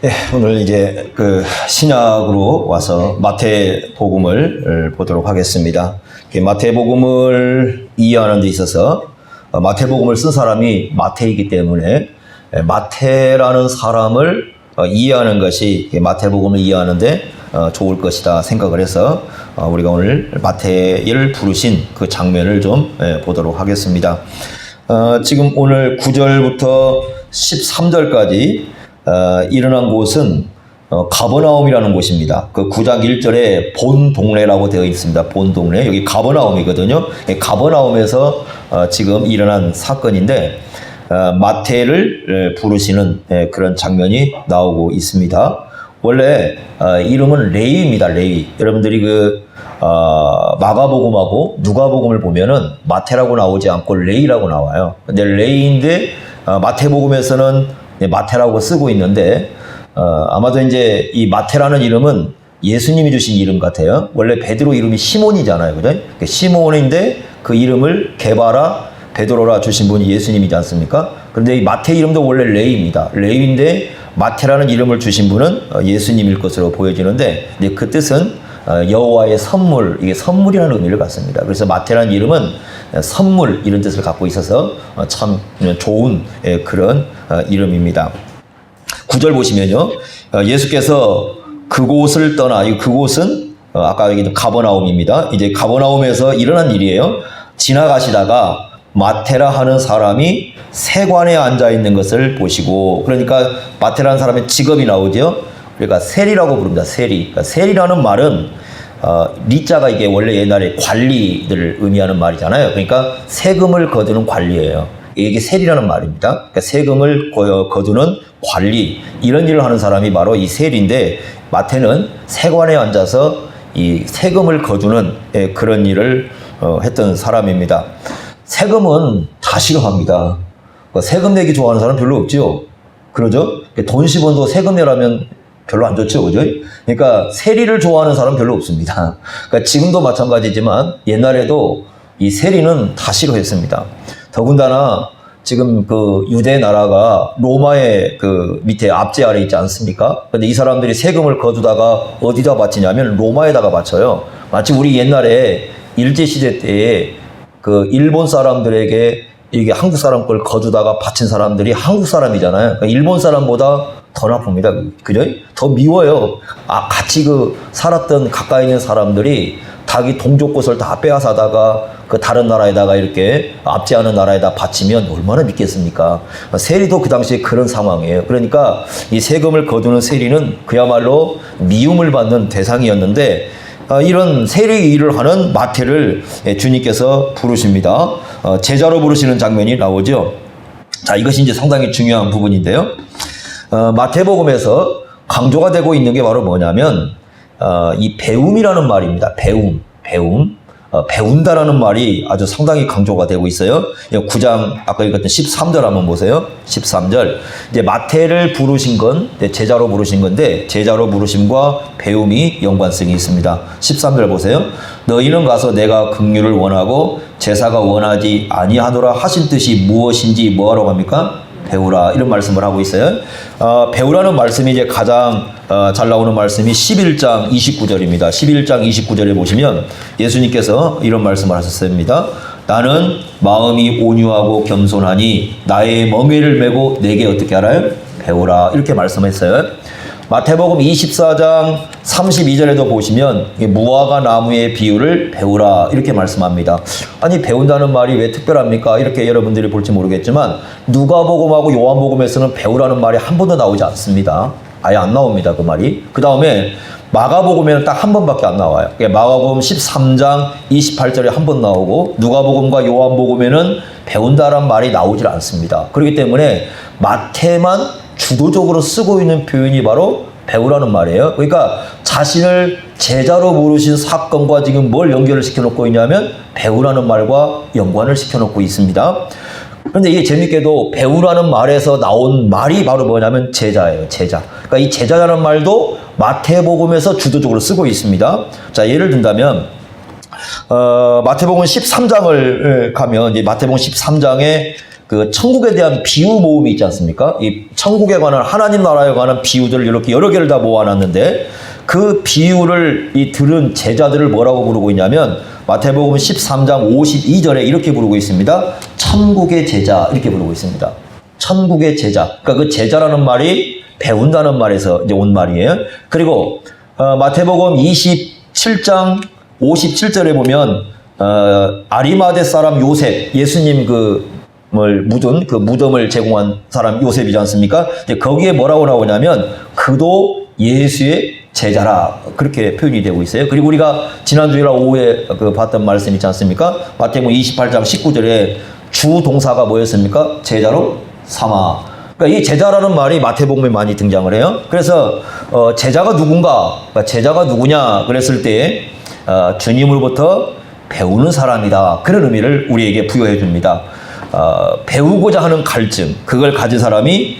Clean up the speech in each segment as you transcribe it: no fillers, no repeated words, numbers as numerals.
네, 오늘 이제 그 신약으로 와서 마태복음을 보도록 하겠습니다. 마태복음을 이해하는 데 있어서 마태복음을 쓴 사람이 마태이기 때문에 마태라는 사람을 이해하는 것이 마태복음을 이해하는데 좋을 것이다 생각을 해서 우리가 오늘 마태를 부르신 그 장면을 좀 보도록 하겠습니다. 지금 오늘 9절부터 13절까지 일어난 곳은 가버나움이라는 곳입니다. 그 9장 1절에 본 동네라고 되어 있습니다. 본 동네. 여기 가버나움이거든요. 가버나움에서 지금 일어난 사건인데 마태를 부르시는 그런 장면이 나오고 있습니다. 원래 이름은 레위입니다. 레위. 여러분들이 그 마가복음하고 누가복음을 보면은 마태라고 나오지 않고 레위라고 나와요. 근데 레위인데 마태복음에서는 마태라고 쓰고 있는데 아마도 이제 이 마태라는 이름은 예수님이 주신 이름 같아요. 원래 베드로 이름이 시몬이잖아요, 그죠? 시몬인데 그 이름을 게바라 베드로라 주신 분이 예수님이지 않습니까? 그런데 이 마태 이름도 원래 레위입니다. 레위인데 마태라는 이름을 주신 분은 예수님일 것으로 보여지는데 그 뜻은 여호와의 선물, 이게 선물이라는 의미를 갖습니다. 그래서 마태라는 이름은 선물 이런 뜻을 갖고 있어서 참 좋은 그런 이름입니다. 9절 보시면요, 예수께서 그곳을 떠나, 그곳은 아까 얘기했던 가버나움입니다. 이제 가버나움에서 일어난 일이에요. 지나가시다가 마태라 하는 사람이 세관에 앉아 있는 것을 보시고, 그러니까 마태라는 사람의 직업이 나오죠. 그러니까 세리라고 부릅니다. 세리. 그러니까 세리라는 말은 리자가 이게 원래 옛날에 관리들을 의미하는 말이잖아요. 그러니까 세금을 거두는 관리예요. 이게 세리라는 말입니다. 그러니까 세금을 거두는 관리, 이런 일을 하는 사람이 바로 이 세리인데, 마태는 세관에 앉아서 이 세금을 거두는 그런 일을 했던 사람입니다. 세금은 다 싫어합니다. 세금 내기 좋아하는 사람 별로 없죠. 그러죠? 돈 10원도 세금 내라면 별로 안 좋죠, 그죠? 그러니까 세리를 좋아하는 사람 별로 없습니다. 그러니까 지금도 마찬가지지만 옛날에도 이 세리는 다 싫어했습니다. 더군다나 지금 그 유대 나라가 로마의 그 밑에 압제 아래 있지 않습니까? 근데 이 사람들이 세금을 거두다가 어디다 바치냐면 로마에다가 바쳐요. 마치 우리 옛날에 일제시대 때에 그 일본 사람들에게 이게 한국 사람 걸 거두다가 바친 사람들이 한국 사람이잖아요. 그러니까 일본 사람보다 더 나쁩니다. 그죠? 더 미워요. 같이 그 살았던 가까이 있는 사람들이 자기 동족 것을 다 빼앗아다가 그 다른 나라에다가 이렇게 압제하는 나라에다 바치면 얼마나 믿겠습니까? 세리도 그 당시에 그런 상황이에요. 그러니까 이 세금을 거두는 세리는 그야말로 미움을 받는 대상이었는데, 이런 세리 일을 하는 마태를 주님께서 부르십니다. 제자로 부르시는 장면이 나오죠. 자, 이것이 이제 상당히 중요한 부분인데요. 마태복음에서 강조가 되고 있는 게 바로 뭐냐면 이 배움이라는 말입니다. 배움. 배운다라는 말이 아주 상당히 강조가 되고 있어요. 9장 아까 읽었던 13절 한번 보세요. 13절. 이제 마태를 부르신 건 제자로 부르신 건데, 제자로 부르심과 배움이 연관성이 있습니다. 13절 보세요. 너희는 가서 내가 긍휼을 원하고 제사가 원하지 아니하노라 하신 뜻이 무엇인지 뭐하러 갑니까? 배우라, 이런 말씀을 하고 있어요. 배우라는 말씀이 이제 가장 잘 나오는 말씀이 11장 29절입니다. 11장 29절에 보시면 예수님께서 이런 말씀을 하셨습니다. 나는 마음이 온유하고 겸손하니 나의 멍에를 메고 내게 어떻게 알아요? 배우라, 이렇게 말씀했어요. 마태복음 24장 32절에도 보시면 무화과 나무의 비유를 배우라, 이렇게 말씀합니다. 아니, 배운다는 말이 왜 특별합니까? 이렇게 여러분들이 볼지 모르겠지만 누가복음하고 요한복음에서는 배우라는 말이 한 번도 나오지 않습니다. 아예 안 나옵니다, 그 말이. 그 다음에 마가복음에는 딱 한 번밖에 안 나와요. 마가복음 13장 28절에 한 번 나오고, 누가복음과 요한복음에는 배운다란 말이 나오질 않습니다. 그렇기 때문에 마태만 주도적으로 쓰고 있는 표현이 바로 배우라는 말이에요. 그러니까 자신을 제자로 부르신 사건과 지금 뭘 연결을 시켜놓고 있냐면 배우라는 말과 연관을 시켜놓고 있습니다. 그런데 이게 재밌게도 배우라는 말에서 나온 말이 바로 뭐냐면 제자예요. 제자. 그러니까 이 제자라는 말도 마태복음에서 주도적으로 쓰고 있습니다. 자, 예를 든다면 마태복음 13장을 가면 이제 마태복음 13장에 그 천국에 대한 비유 모음이 있지 않습니까? 이 천국에 관한 하나님 나라에 관한 비유들을 이렇게 여러 개를 다 모아놨는데 그 비유를 들은 제자들을 뭐라고 부르고 있냐면 마태복음 13장 52절에 이렇게 부르고 있습니다. 천국의 제자 이렇게 부르고 있습니다. 천국의 제자. 그러니까 그 제자라는 말이 배운다는 말에서 이제 온 말이에요. 그리고 마태복음 27장 57절에 보면 아리마대 사람 요셉, 예수님 묻은 그 무덤을 제공한 사람 요셉이지 않습니까? 거기에 뭐라고 나오냐면 그도 예수의 제자라 그렇게 표현이 되고 있어요. 그리고 우리가 지난주에 오후에 봤던 말씀 있지 않습니까? 마태복음 28장 19절에 주 동사가 뭐였습니까? 제자로 삼아. 그러니까 이 제자라는 말이 마태복음에 많이 등장을 해요. 그래서 제자가 누군가, 그러니까 제자가 누구냐 그랬을 때 주님으로부터 배우는 사람이다. 그런 의미를 우리에게 부여해 줍니다. 배우고자 하는 갈증, 그걸 가진 사람이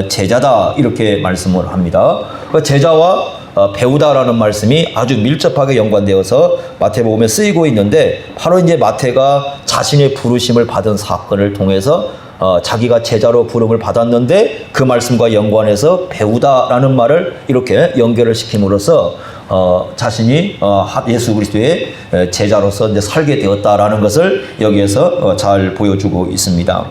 제자다 이렇게 말씀을 합니다. 그러니까 제자와 배우다라는 말씀이 아주 밀접하게 연관되어서 마태복음에 쓰이고 있는데 바로 이제 마태가 자신의 부르심을 받은 사건을 통해서 자기가 제자로 부름을 받았는데 그 말씀과 연관해서 배우다라는 말을 이렇게 연결을 시킴으로써 자신이 예수 그리스도의 제자로서 이제 살게 되었다라는 것을 여기에서 잘 보여주고 있습니다.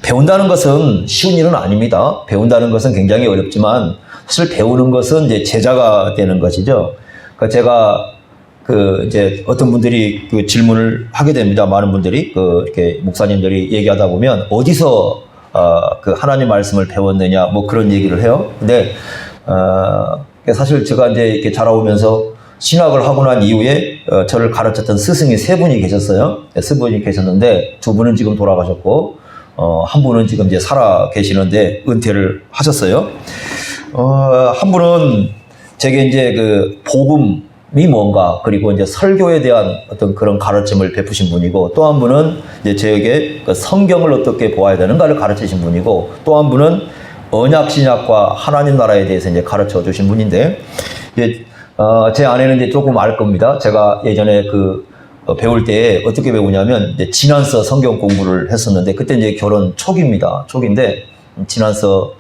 배운다는 것은 쉬운 일은 아닙니다. 배운다는 것은 굉장히 어렵지만 사실 배우는 것은 이제 제자가 되는 것이죠. 그러니까 제가 이제 어떤 분들이 질문을 하게 됩니다. 많은 분들이 이렇게 목사님들이 얘기하다 보면 어디서 하나님 말씀을 배웠느냐 뭐 그런 얘기를 해요. 근데 사실 제가 이제 이렇게 자라오면서 신학을 하고 난 이후에 저를 가르쳤던 스승이 세 분이 계셨어요. 세 분이 계셨는데 두 분은 지금 돌아가셨고 한 분은 지금 이제 살아 계시는데 은퇴를 하셨어요. 한 분은 제게 이제 복음이 뭔가 그리고 이제 설교에 대한 어떤 그런 가르침을 베푸신 분이고 또 한 분은 이제 저에게 성경을 어떻게 보아야 되는가를 가르치신 분이고 또 한 분은 언약신약과 하나님 나라에 대해서 이제 가르쳐 주신 분인데 이제 제 아내는 이제 조금 알 겁니다. 제가 예전에 배울 때 어떻게 배우냐면 이제 지난서 성경 공부를 했었는데 그때 이제 결혼 초기입니다. 초기인데 지난서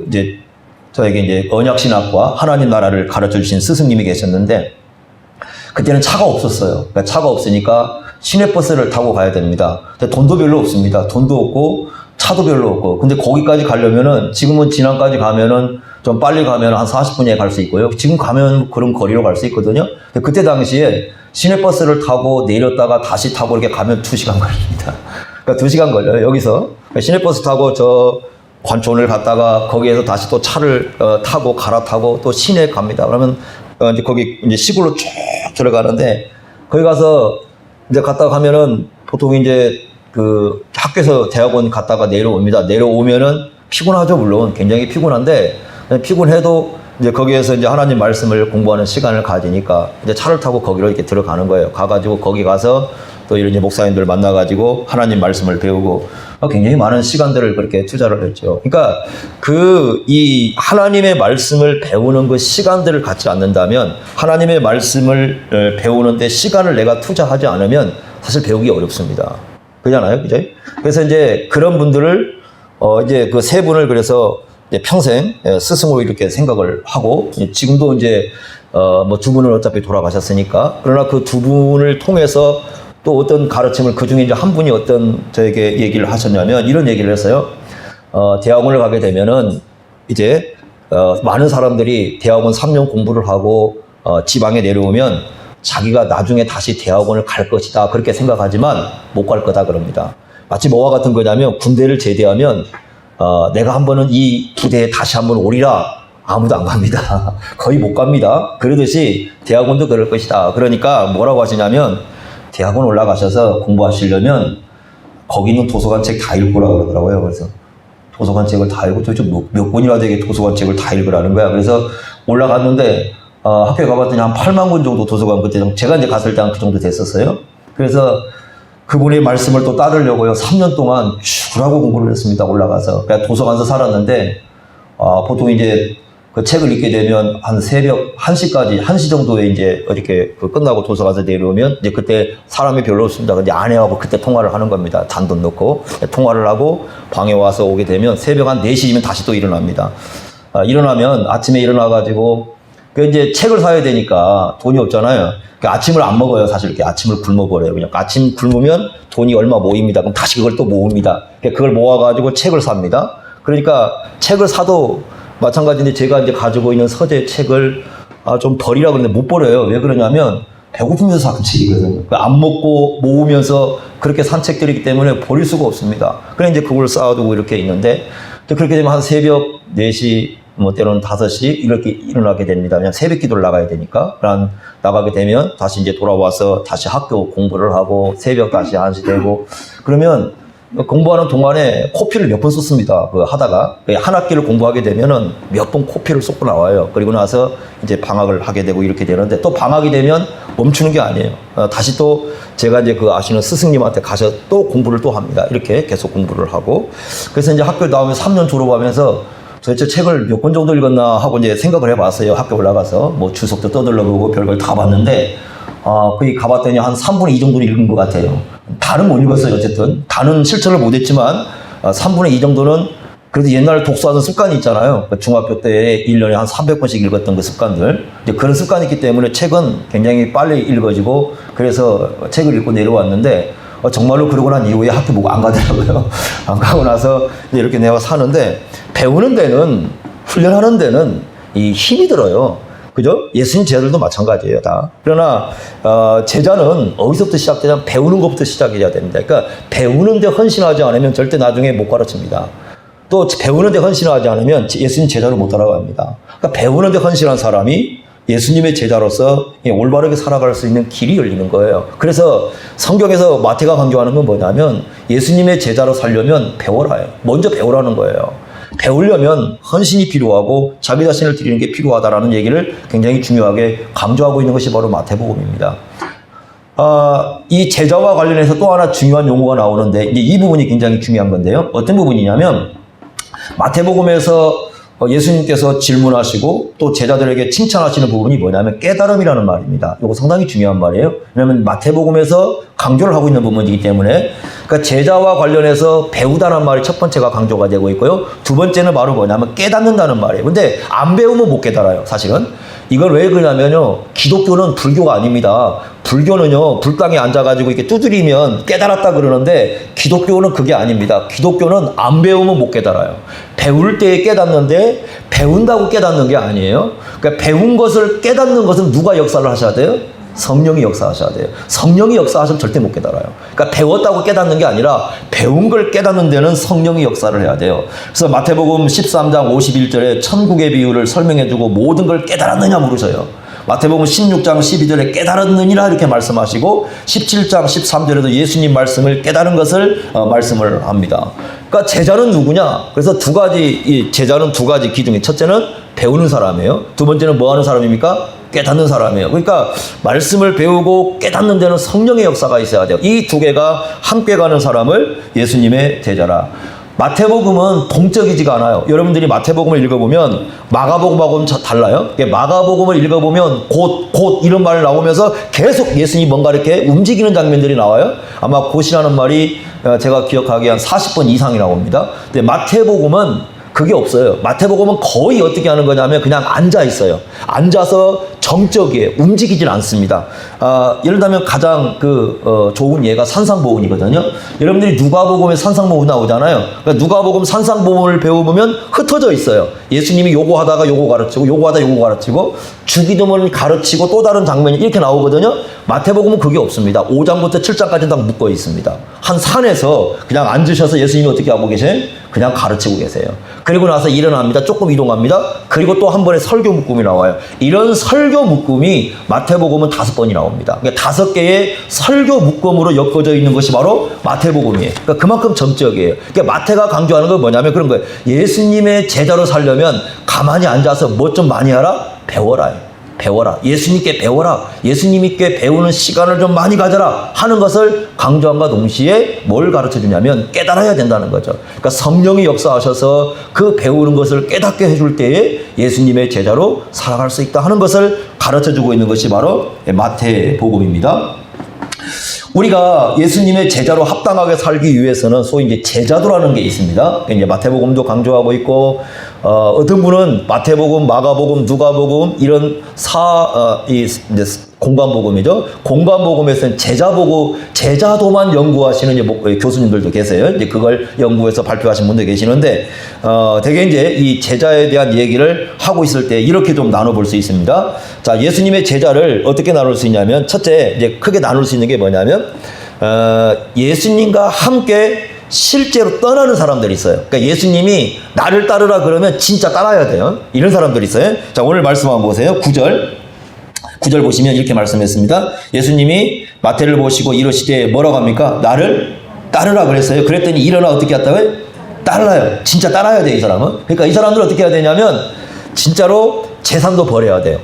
이제 저에게 이제 언약신학과 하나님 나라를 가르쳐 주신 스승님이 계셨는데 그때는 차가 없었어요. 그러니까 차가 없으니까 시내버스를 타고 가야 됩니다. 근데 돈도 별로 없습니다. 돈도 없고 차도 별로 없고. 근데 거기까지 가려면은 지금은 진안까지 가면은 좀 빨리 가면 한 40분에 갈 수 있고요. 지금 가면 그런 거리로 갈 수 있거든요. 근데 그때 당시에 시내버스를 타고 내렸다가 다시 타고 이렇게 가면 2시간 걸립니다. 그러니까 2시간 걸려요. 여기서 시내버스 타고 저 관촌을 갔다가 거기에서 다시 또 차를 타고 갈아타고 또 시내 갑니다. 그러면 이제 거기 이제 시골로 쭉 들어가는데 거기 가서 이제 갔다 가면은 보통 이제 학교에서 대학원 갔다가 내려옵니다. 내려오면은 피곤하죠, 물론. 굉장히 피곤한데, 피곤해도 이제 거기에서 이제 하나님 말씀을 공부하는 시간을 가지니까 이제 차를 타고 거기로 이렇게 들어가는 거예요. 가가지고 거기 가서 또 이런 이제 목사님들 만나가지고 하나님 말씀을 배우고 굉장히 많은 시간들을 그렇게 투자를 했죠. 그러니까 이 하나님의 말씀을 배우는 그 시간들을 갖지 않는다면 하나님의 말씀을 배우는데 시간을 내가 투자하지 않으면 사실 배우기 어렵습니다. 그잖아요, 그죠? 그래서 이제 그런 분들을 이제 그 세 분을 그래서 이제 평생 스승으로 이렇게 생각을 하고 지금도 이제 뭐 두 분은 어차피 돌아가셨으니까 그러나 그 두 분을 통해서 또 어떤 가르침을 그 중에 이제 한 분이 어떤 저에게 얘기를 하셨냐면 이런 얘기를 했어요. 대학원을 가게 되면은 이제 많은 사람들이 대학원 3년 공부를 하고 지방에 내려오면 자기가 나중에 다시 대학원을 갈 것이다 그렇게 생각하지만 못 갈 거다 그럽니다. 마치 뭐와 같은 거냐면 군대를 제대하면 내가 한 번은 이 부대에 다시 한번 오리라 아무도 안 갑니다. 거의 못 갑니다. 그러듯이 대학원도 그럴 것이다. 그러니까 뭐라고 하시냐면 대학원 올라가셔서 공부하시려면 거기 있는 도서관 책 다 읽으라고 그러더라고요. 그래서 도서관 책을 다 읽고 도대체 몇 권이나 되게 도서관 책을 다 읽으라는 거야. 그래서 올라갔는데 학교에 가봤더니 한 8만 권 정도 도서관 그때 제가 이제 갔을 때 한 그 정도 됐었어요. 그래서 그분의 말씀을 또 따르려고요. 3년 동안 죽으라고 공부를 했습니다. 올라가서. 그러니까 도서관에서 살았는데 보통 이제 그 책을 읽게 되면 한 새벽 1시까지, 1시 정도에 이제 이렇게 끝나고 도서관에서 내려오면 이제 그때 사람이 별로 없습니다. 근데 아내하고 그때 통화를 하는 겁니다. 잔돈 넣고 통화를 하고 방에 와서 오게 되면 새벽 한 4시면 다시 또 일어납니다. 일어나면 아침에 일어나가지고 그 이제 책을 사야 되니까 돈이 없잖아요. 아침을 안 먹어요. 사실 이렇게 아침을 굶어버려요. 그냥 아침 굶으면 돈이 얼마 모입니다. 그럼 다시 그걸 또 모읍니다. 그걸 모아가지고 책을 삽니다. 그러니까 책을 사도 마찬가지인데 제가 이제 가지고 있는 서재 책을 좀 버리라고 그러는데 못 버려요. 왜 그러냐면 배고프면서 산 책이거든요. 안 먹고 모으면서 그렇게 산 책들이기 때문에 버릴 수가 없습니다. 그래 이제 그걸 쌓아두고 이렇게 있는데 또 그렇게 되면 한 새벽 4시 뭐 때로는 5시 이렇게 일어나게 됩니다. 그냥 새벽 기도를 나가야 되니까. 나가게 되면 다시 이제 돌아와서 다시 학교 공부를 하고 새벽 다시 1시 되고 그러면 공부하는 동안에 코피를 몇 번 썼습니다. 하다가 한 학기를 공부하게 되면은 몇 번 코피를 쏟고 나와요. 그리고 나서 이제 방학을 하게 되고 이렇게 되는데 또 방학이 되면 멈추는 게 아니에요. 다시 또 제가 이제 아시는 스승님한테 가서 또 공부를 또 합니다. 이렇게 계속 공부를 하고 그래서 이제 학교 나오면 3년 졸업하면서 도대체 책을 몇 권 정도 읽었나 하고 이제 생각을 해봤어요. 학교 올라가서 뭐 주석도 떠들러보고 별걸 다 봤는데 거기 가봤더니 한 3분의 2 정도는 읽은 것 같아요. 다는 못 읽었어요. 어쨌든 다는 실천을 못했지만 3분의 2 정도는 그래도 옛날 독서하던 습관이 있잖아요. 중학교 때 1년에 한 300권씩 읽었던 그 습관들. 이제 그런 습관이 있기 때문에 책은 굉장히 빨리 읽어지고 그래서 책을 읽고 내려왔는데 정말로 그러고 난 이후에 학교 보고 안 가더라고요. 안 가고 나서 이렇게 내가 사는데 배우는 데는 훈련하는 데는 이 힘이 들어요. 그죠? 예수님 제자들도 마찬가지예요, 다. 그러나 제자는 어디서부터 시작되냐면 배우는 것부터 시작해야 됩니다. 그러니까 배우는 데 헌신하지 않으면 절대 나중에 못 가르칩니다. 또 배우는 데 헌신하지 않으면 예수님 제자로 못 따라갑니다. 그러니까 배우는 데 헌신한 사람이 예수님의 제자로서 올바르게 살아갈 수 있는 길이 열리는 거예요. 그래서 성경에서 마태가 강조하는 건 뭐냐면 예수님의 제자로 살려면 배워라요. 먼저 배우라는 거예요. 배우려면 헌신이 필요하고 자기 자신을 드리는 게 필요하다라는 얘기를 굉장히 중요하게 강조하고 있는 것이 바로 마태복음입니다. 이 제자와 관련해서 또 하나 중요한 용어가 나오는데 이제 이 부분이 굉장히 중요한 건데요. 어떤 부분이냐면 마태복음에서 예수님께서 질문하시고 또 제자들에게 칭찬하시는 부분이 뭐냐면 깨달음이라는 말입니다. 이거 상당히 중요한 말이에요. 왜냐하면 마태복음에서 강조를 하고 있는 부분이기 때문에 그러니까 제자와 관련해서 배우다는 말이 첫 번째가 강조가 되고 있고요. 두 번째는 바로 뭐냐면 깨닫는다는 말이에요. 근데 안 배우면 못 깨달아요. 사실은. 이건 왜 그러냐면요. 기독교는 불교가 아닙니다. 불교는요, 불당에 앉아가지고 이렇게 두드리면 깨달았다 그러는데 기독교는 그게 아닙니다. 기독교는 안 배우면 못 깨달아요. 배울 때 깨닫는데 배운다고 깨닫는 게 아니에요. 그러니까 배운 것을 깨닫는 것은 누가 역사를 하셔야 돼요? 성령이 역사하셔야 돼요. 성령이 역사하시면 절대 못 깨달아요. 그러니까 배웠다고 깨닫는 게 아니라 배운 걸 깨닫는 데는 성령이 역사를 해야 돼요. 그래서 마태복음 13장 51절에 천국의 비유를 설명해주고 모든 걸 깨달았느냐 물으셔요. 마태복음 16장 12절에 깨달았느니라 이렇게 말씀하시고 17장 13절에도 예수님 말씀을 깨달은 것을 말씀을 합니다. 그러니까 제자는 누구냐? 그래서 이 제자는 두 가지 기둥이 첫째는 배우는 사람이에요. 두 번째는 뭐 하는 사람입니까? 깨닫는 사람이에요. 그러니까 말씀을 배우고 깨닫는 데는 성령의 역사가 있어야 돼요. 이 두 개가 함께 가는 사람을 예수님의 제자라. 마태복음은 동적이지가 않아요. 여러분들이 마태복음을 읽어보면 마가복음하고는 달라요. 마가복음을 읽어보면 곧 이런 말이 나오면서 계속 예수님이 뭔가 이렇게 움직이는 장면들이 나와요. 아마 곧이라는 말이 제가 기억하기에 한 40번 이상이 나옵니다. 근데 마태복음은 그게 없어요. 마태복음은 거의 어떻게 하는 거냐면 그냥 앉아 있어요. 앉아서 정적이에요. 움직이질 않습니다. 예를 들면 가장 좋은 예가 산상보훈이거든요. 여러분들이 누가복음에 산상보훈 나오잖아요. 그러니까 누가복음 산상보훈을 배워보면 흩어져 있어요. 예수님이 요거 하다가 요거 가르치고 요거 하다 요거 가르치고 주기도문을 가르치고 또 다른 장면이 이렇게 나오거든요. 마태복음은 그게 없습니다. 5장부터 7장까지 다 묶어 있습니다. 한 산에서 그냥 앉으셔서 예수님이 어떻게 하고 계세요? 그냥 가르치고 계세요. 그리고 나서 일어납니다. 조금 이동합니다. 그리고 또 한 번에 설교 묶음이 나와요. 이런 설교 묶음이 마태복음은 5번이 나옵니다. 그러니까 5개의 설교 묶음으로 엮어져 있는 것이 바로 마태복음이에요. 그러니까 그만큼 정적이에요. 그러니까 마태가 강조하는 건 뭐냐면 그런 거예요. 예수님의 제자로 살려면 가만히 앉아서 뭐 좀 많이 하라? 배워라. 배워라. 예수님께 배워라. 예수님께 배우는 시간을 좀 많이 가져라 하는 것을 강조함과 동시에 뭘 가르쳐 주냐면 깨달아야 된다는 거죠. 그러니까 성령이 역사하셔서 그 배우는 것을 깨닫게 해줄 때에 예수님의 제자로 살아갈 수 있다 하는 것을 가르쳐 주고 있는 것이 바로 마태복음입니다. 우리가 예수님의 제자로 합당하게 살기 위해서는 소위 이제 제자도라는 게 있습니다. 이제 마태복음도 강조하고 있고, 어떤 분은 마태복음, 마가복음, 누가복음 이런 이제 공관복음이죠. 공관복음에서는 제자도만 연구하시는 이제 교수님들도 계세요. 이제 그걸 연구해서 발표하신 분도 계시는데, 되게 이제 이 제자에 대한 얘기를 하고 있을 때 이렇게 좀 나눠볼 수 있습니다. 자, 예수님의 제자를 어떻게 나눌 수 있냐면, 첫째, 이제 크게 나눌 수 있는 게 뭐냐면, 예수님과 함께 실제로 떠나는 사람들이 있어요. 그러니까 예수님이 나를 따르라 그러면 진짜 따라야 돼요. 이런 사람들이 있어요. 자, 오늘 말씀 한번 보세요. 9절 보시면 이렇게 말씀했습니다. 예수님이 마태를 보시고 이러시되 뭐라고 합니까? 나를 따르라 그랬어요. 그랬더니 일어나 어떻게 했다고요? 따라요. 진짜 따라야 돼, 이 사람은. 그러니까 이 사람들은 어떻게 해야 되냐면 진짜로 재산도 버려야 돼요.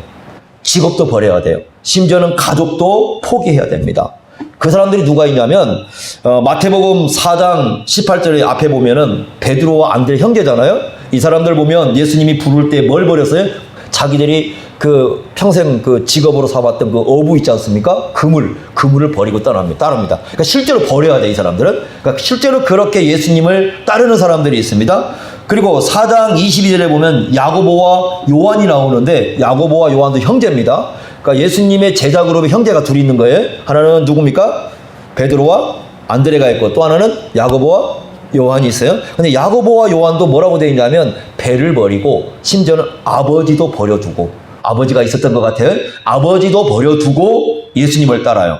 직업도 버려야 돼요. 심지어는 가족도 포기해야 됩니다. 그 사람들이 누가 있냐면 마태복음 4장 18절에 앞에 보면은 베드로와 안드레 형제잖아요. 이 사람들 보면 예수님이 부를 때 뭘 버렸어요? 자기들이 그 평생 그 직업으로 삼았던 그 어부 있지 않습니까? 그물을 버리고 따릅니다. 그러니까 실제로 버려야 돼, 이 사람들은. 그러니까 실제로 그렇게 예수님을 따르는 사람들이 있습니다. 그리고 4장 22절에 보면 야고보와 요한이 나오는데, 야고보와 요한도 형제입니다. 그러니까 예수님의 제자 그룹에 형제가 둘이 있는 거예요. 하나는 누굽니까? 베드로와 안드레가 있고, 또 하나는 야고보와 요한이 있어요. 근데 야고보와 요한도 뭐라고 되어 있냐면 배를 버리고 심지어는 아버지도 버려두고, 아버지가 있었던 것 같아요. 아버지도 버려두고 예수님을 따라요.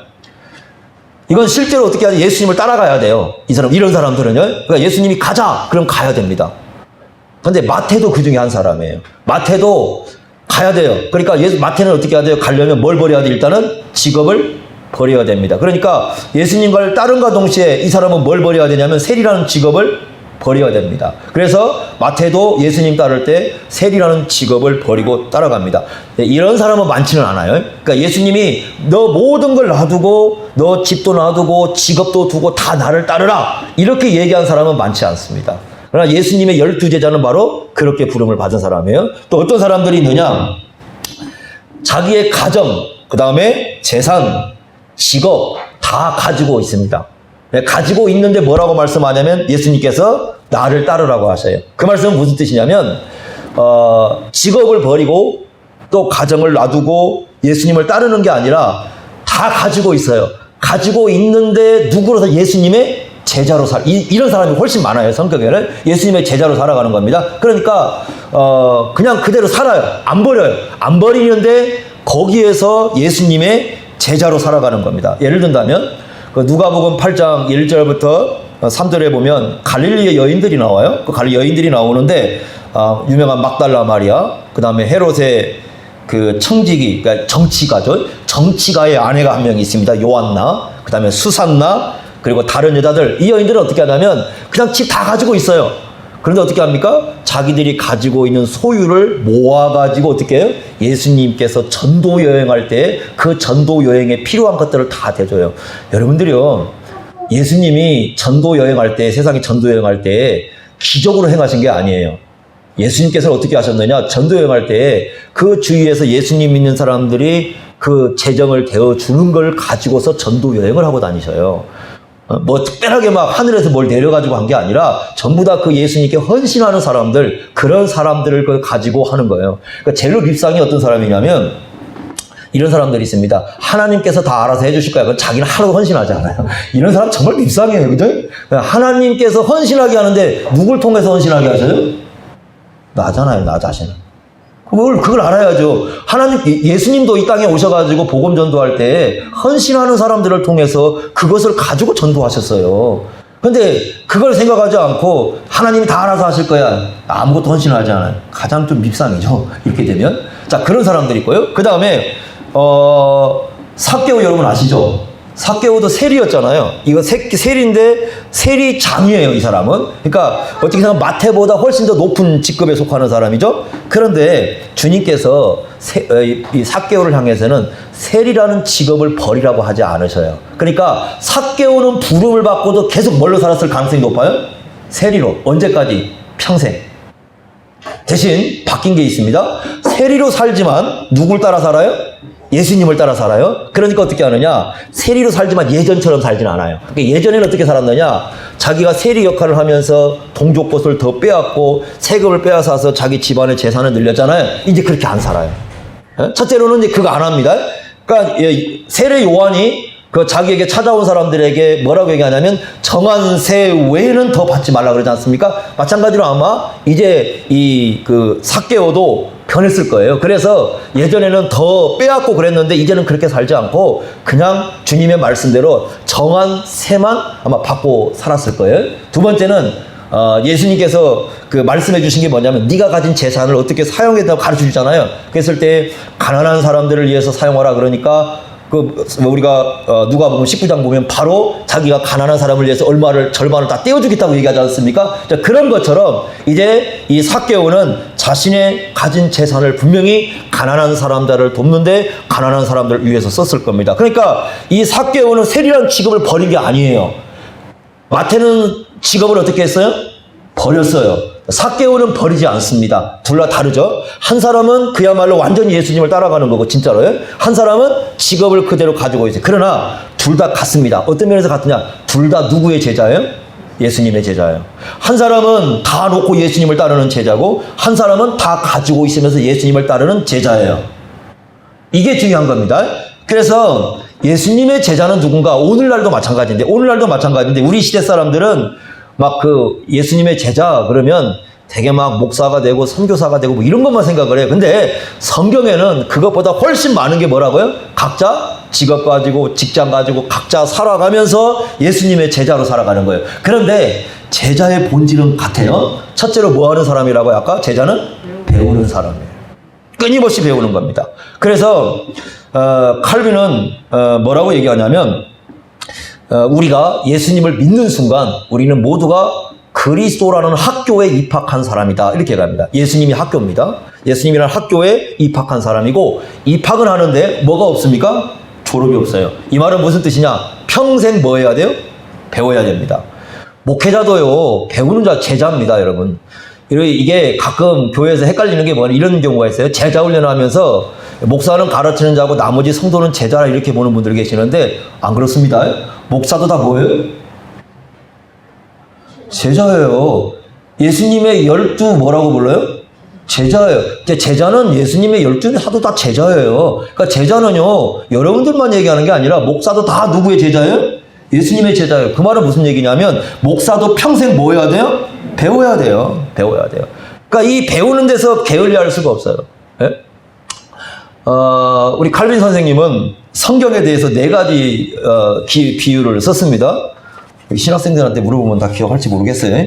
이건 실제로 어떻게 하죠? 예수님을 따라가야 돼요. 이런 사람들은요. 그러니까 예수님이 가자! 그럼 가야 됩니다. 근데 마태도 그 중에 한 사람이에요. 마태도 가야 돼요. 그러니까 마태는 어떻게 해야 돼요? 가려면 뭘 버려야 돼요? 일단은 직업을 버려야 됩니다. 그러니까 예수님과를 따른과 동시에 이 사람은 뭘 버려야 되냐면 세리라는 직업을 버려야 됩니다. 그래서 마태도 예수님 따를 때 세리라는 직업을 버리고 따라갑니다. 이런 사람은 많지는 않아요. 그러니까 예수님이 너 모든 걸 놔두고, 너 집도 놔두고 직업도 두고 다 나를 따르라 이렇게 얘기한 사람은 많지 않습니다. 그러나 예수님의 12제자는 바로 그렇게 부름을 받은 사람이에요. 또 어떤 사람들이 있느냐? 자기의 가정, 그 다음에 재산, 직업 다 가지고 있습니다. 가지고 있는데 뭐라고 말씀하냐면 예수님께서 나를 따르라고 하셔요. 그 말씀은 무슨 뜻이냐면 직업을 버리고 또 가정을 놔두고 예수님을 따르는 게 아니라 다 가지고 있어요. 가지고 있는데 누구로서 예수님의 제자로 이런 사람이 훨씬 많아요. 성경에는 예수님의 제자로 살아가는 겁니다. 그러니까 그냥 그대로 살아요. 안 버려요. 안 버리는데 거기에서 예수님의 제자로 살아가는 겁니다. 예를 든다면 누가복음 8장 1절부터 3절에 보면 갈릴리의 여인들이 나와요. 그 갈릴리 여인들이 나오는데 유명한 막달라 마리아, 그 다음에 헤롯의 그 청지기, 그러니까 정치가죠. 정치가의 아내가 한 명 있습니다. 요한나, 그 다음에 수산나, 그리고 다른 여자들. 이 여인들은 어떻게 하냐면 그냥 집 다 가지고 있어요. 그런데 어떻게 합니까? 자기들이 가지고 있는 소유를 모아가지고 어떻게 해요? 예수님께서 전도 여행할 때 그 전도 여행에 필요한 것들을 다 대줘요. 여러분들이요, 예수님이 전도 여행할 때, 세상에 전도 여행할 때 기적으로 행하신 게 아니에요. 예수님께서 어떻게 하셨느냐? 전도 여행할 때 그 주위에서 예수님 믿는 사람들이 그 재정을 대어주는 걸 가지고서 전도 여행을 하고 다니셔요. 뭐 특별하게 막 하늘에서 뭘 내려가지고 한 게 아니라 전부 다 그 예수님께 헌신하는 사람들, 그런 사람들을 가지고 하는 거예요. 그러니까 제일 밉상이 어떤 사람이냐면 이런 사람들이 있습니다. 하나님께서 다 알아서 해주실 거야. 그건 자기는 하나도 헌신하지 않아요. 이런 사람 정말 밉상이에요. 그죠? 하나님께서 헌신하게 하는데 누굴 통해서 헌신하게 하셔요? 나잖아요. 나 자신은. 그걸 알아야죠. 예수님도 이 땅에 오셔가지고 복음 전도할 때 헌신하는 사람들을 통해서 그것을 가지고 전도하셨어요. 근데 그걸 생각하지 않고 하나님이 다 알아서 하실 거야. 아무것도 헌신하지 않아요. 가장 좀 밉상이죠. 이렇게 되면. 자, 그런 사람들이 있고요. 그 다음에, 삭개오 여러분 아시죠? 삭개오도 세리였잖아요. 이거 세리인데 세리장이에요, 이 사람은. 그러니까 어떻게 생각하면 마태보다 훨씬 더 높은 직급에 속하는 사람이죠. 그런데 주님께서 이 삭개오를 향해서는 세리라는 직업을 버리라고 하지 않으셔요. 그러니까 삭개오는 부름을 받고도 계속 뭘로 살았을 가능성이 높아요? 세리로. 언제까지? 평생. 대신 바뀐 게 있습니다. 세리로 살지만 누굴 따라 살아요? 예수님을 따라 살아요. 그러니까 어떻게 하느냐? 세리로 살지만 예전처럼 살진 않아요. 그러니까 예전에는 어떻게 살았느냐? 자기가 세리 역할을 하면서 동족것을 더 빼앗고 세금을 빼앗아서 자기 집안의 재산을 늘렸잖아요. 이제 그렇게 안 살아요. 첫째로는 이제 그거 안 합니다. 그러니까 세례 요한이 그 자기에게 찾아온 사람들에게 뭐라고 얘기하냐면 정한 세 외에는 더 받지 말라 그러지 않습니까? 마찬가지로 아마 이제 이 그 삭개오도 변했을 거예요. 그래서 예전에는 더 빼앗고 그랬는데 이제는 그렇게 살지 않고 그냥 주님의 말씀대로 정한 세만 아마 받고 살았을 거예요. 두 번째는 예수님께서 그 말씀해 주신 게 뭐냐면 네가 가진 재산을 어떻게 사용해야 된다고 가르쳐 주잖아요. 그랬을 때 가난한 사람들을 위해서 사용하라 그러니까 우리가 누가복음 19장 보면 바로 자기가 가난한 사람을 위해서 얼마를 절반을 다 떼어주겠다고 얘기하지 않습니까? 자, 그런 것처럼 이제 이 삭개오는 자신의 가진 재산을 분명히 가난한 사람들을 돕는데 가난한 사람들을 위해서 썼을 겁니다. 그러니까 이 삭개오는 세리라는 직업을 버린 게 아니에요. 마태는 직업을 어떻게 했어요? 버렸어요. 삭개오는 버리지 않습니다. 둘 다 다르죠. 한 사람은 그야말로 완전히 예수님을 따라가는 거고 진짜로요. 한 사람은 직업을 그대로 가지고 있어요. 그러나 둘 다 같습니다. 어떤 면에서 같으냐? 둘 다 누구의 제자예요? 예수님의 제자예요. 한 사람은 다 놓고 예수님을 따르는 제자고 한 사람은 다 가지고 있으면서 예수님을 따르는 제자예요. 이게 중요한 겁니다. 그래서 예수님의 제자는 누군가? 오늘날도 마찬가지인데 우리 시대 사람들은 막 그 예수님의 제자 그러면 되게 막 목사가 되고 선교사가 되고 뭐 이런 것만 생각을 해요. 근데 성경에는 그것보다 훨씬 많은 게 뭐라고요? 각자 직업 가지고 직장 가지고 각자 살아가면서 예수님의 제자로 살아가는 거예요. 그런데 제자의 본질은 같아요. 첫째로 뭐 하는 사람이라고요? 아까 제자는 배우는 사람이에요. 끊임없이 배우는 겁니다. 그래서 칼빈은 뭐라고 얘기하냐면 우리가 예수님을 믿는 순간 우리는 모두가 그리스도라는 학교에 입학한 사람이다. 이렇게 얘기합니다. 예수님이 학교입니다. 예수님이라는 학교에 입학한 사람이고 입학은 하는데 뭐가 없습니까? 졸업이 없어요. 이 말은 무슨 뜻이냐? 평생 뭐 해야 돼요? 배워야 됩니다. 목회자도요. 배우는 자 제자입니다. 여러분. 이게 가끔 교회에서 헷갈리는 게 뭐냐 이런 경우가 있어요. 제자 훈련을 하면서 목사는 가르치는 자고 나머지 성도는 제자라 이렇게 보는 분들이 계시는데 안 그렇습니다. 목사도 다 뭐예요? 제자예요. 예수님의 12 뭐라고 불러요? 제자예요. 제자는 예수님의 12 사도 다 제자예요. 그러니까 제자는요 여러분들만 얘기하는 게 아니라 목사도 다 누구의 제자예요? 예수님의 제자예요. 그 말은 무슨 얘기냐면 목사도 평생 뭐 해야 돼요? 배워야 돼요. 배워야 돼요. 그러니까 이 배우는 데서 게을리할 수가 없어요. 예? 우리 칼빈 선생님은 성경에 대해서 4가지 비유를 썼습니다. 신학생들한테 물어보면 다 기억할지 모르겠어요.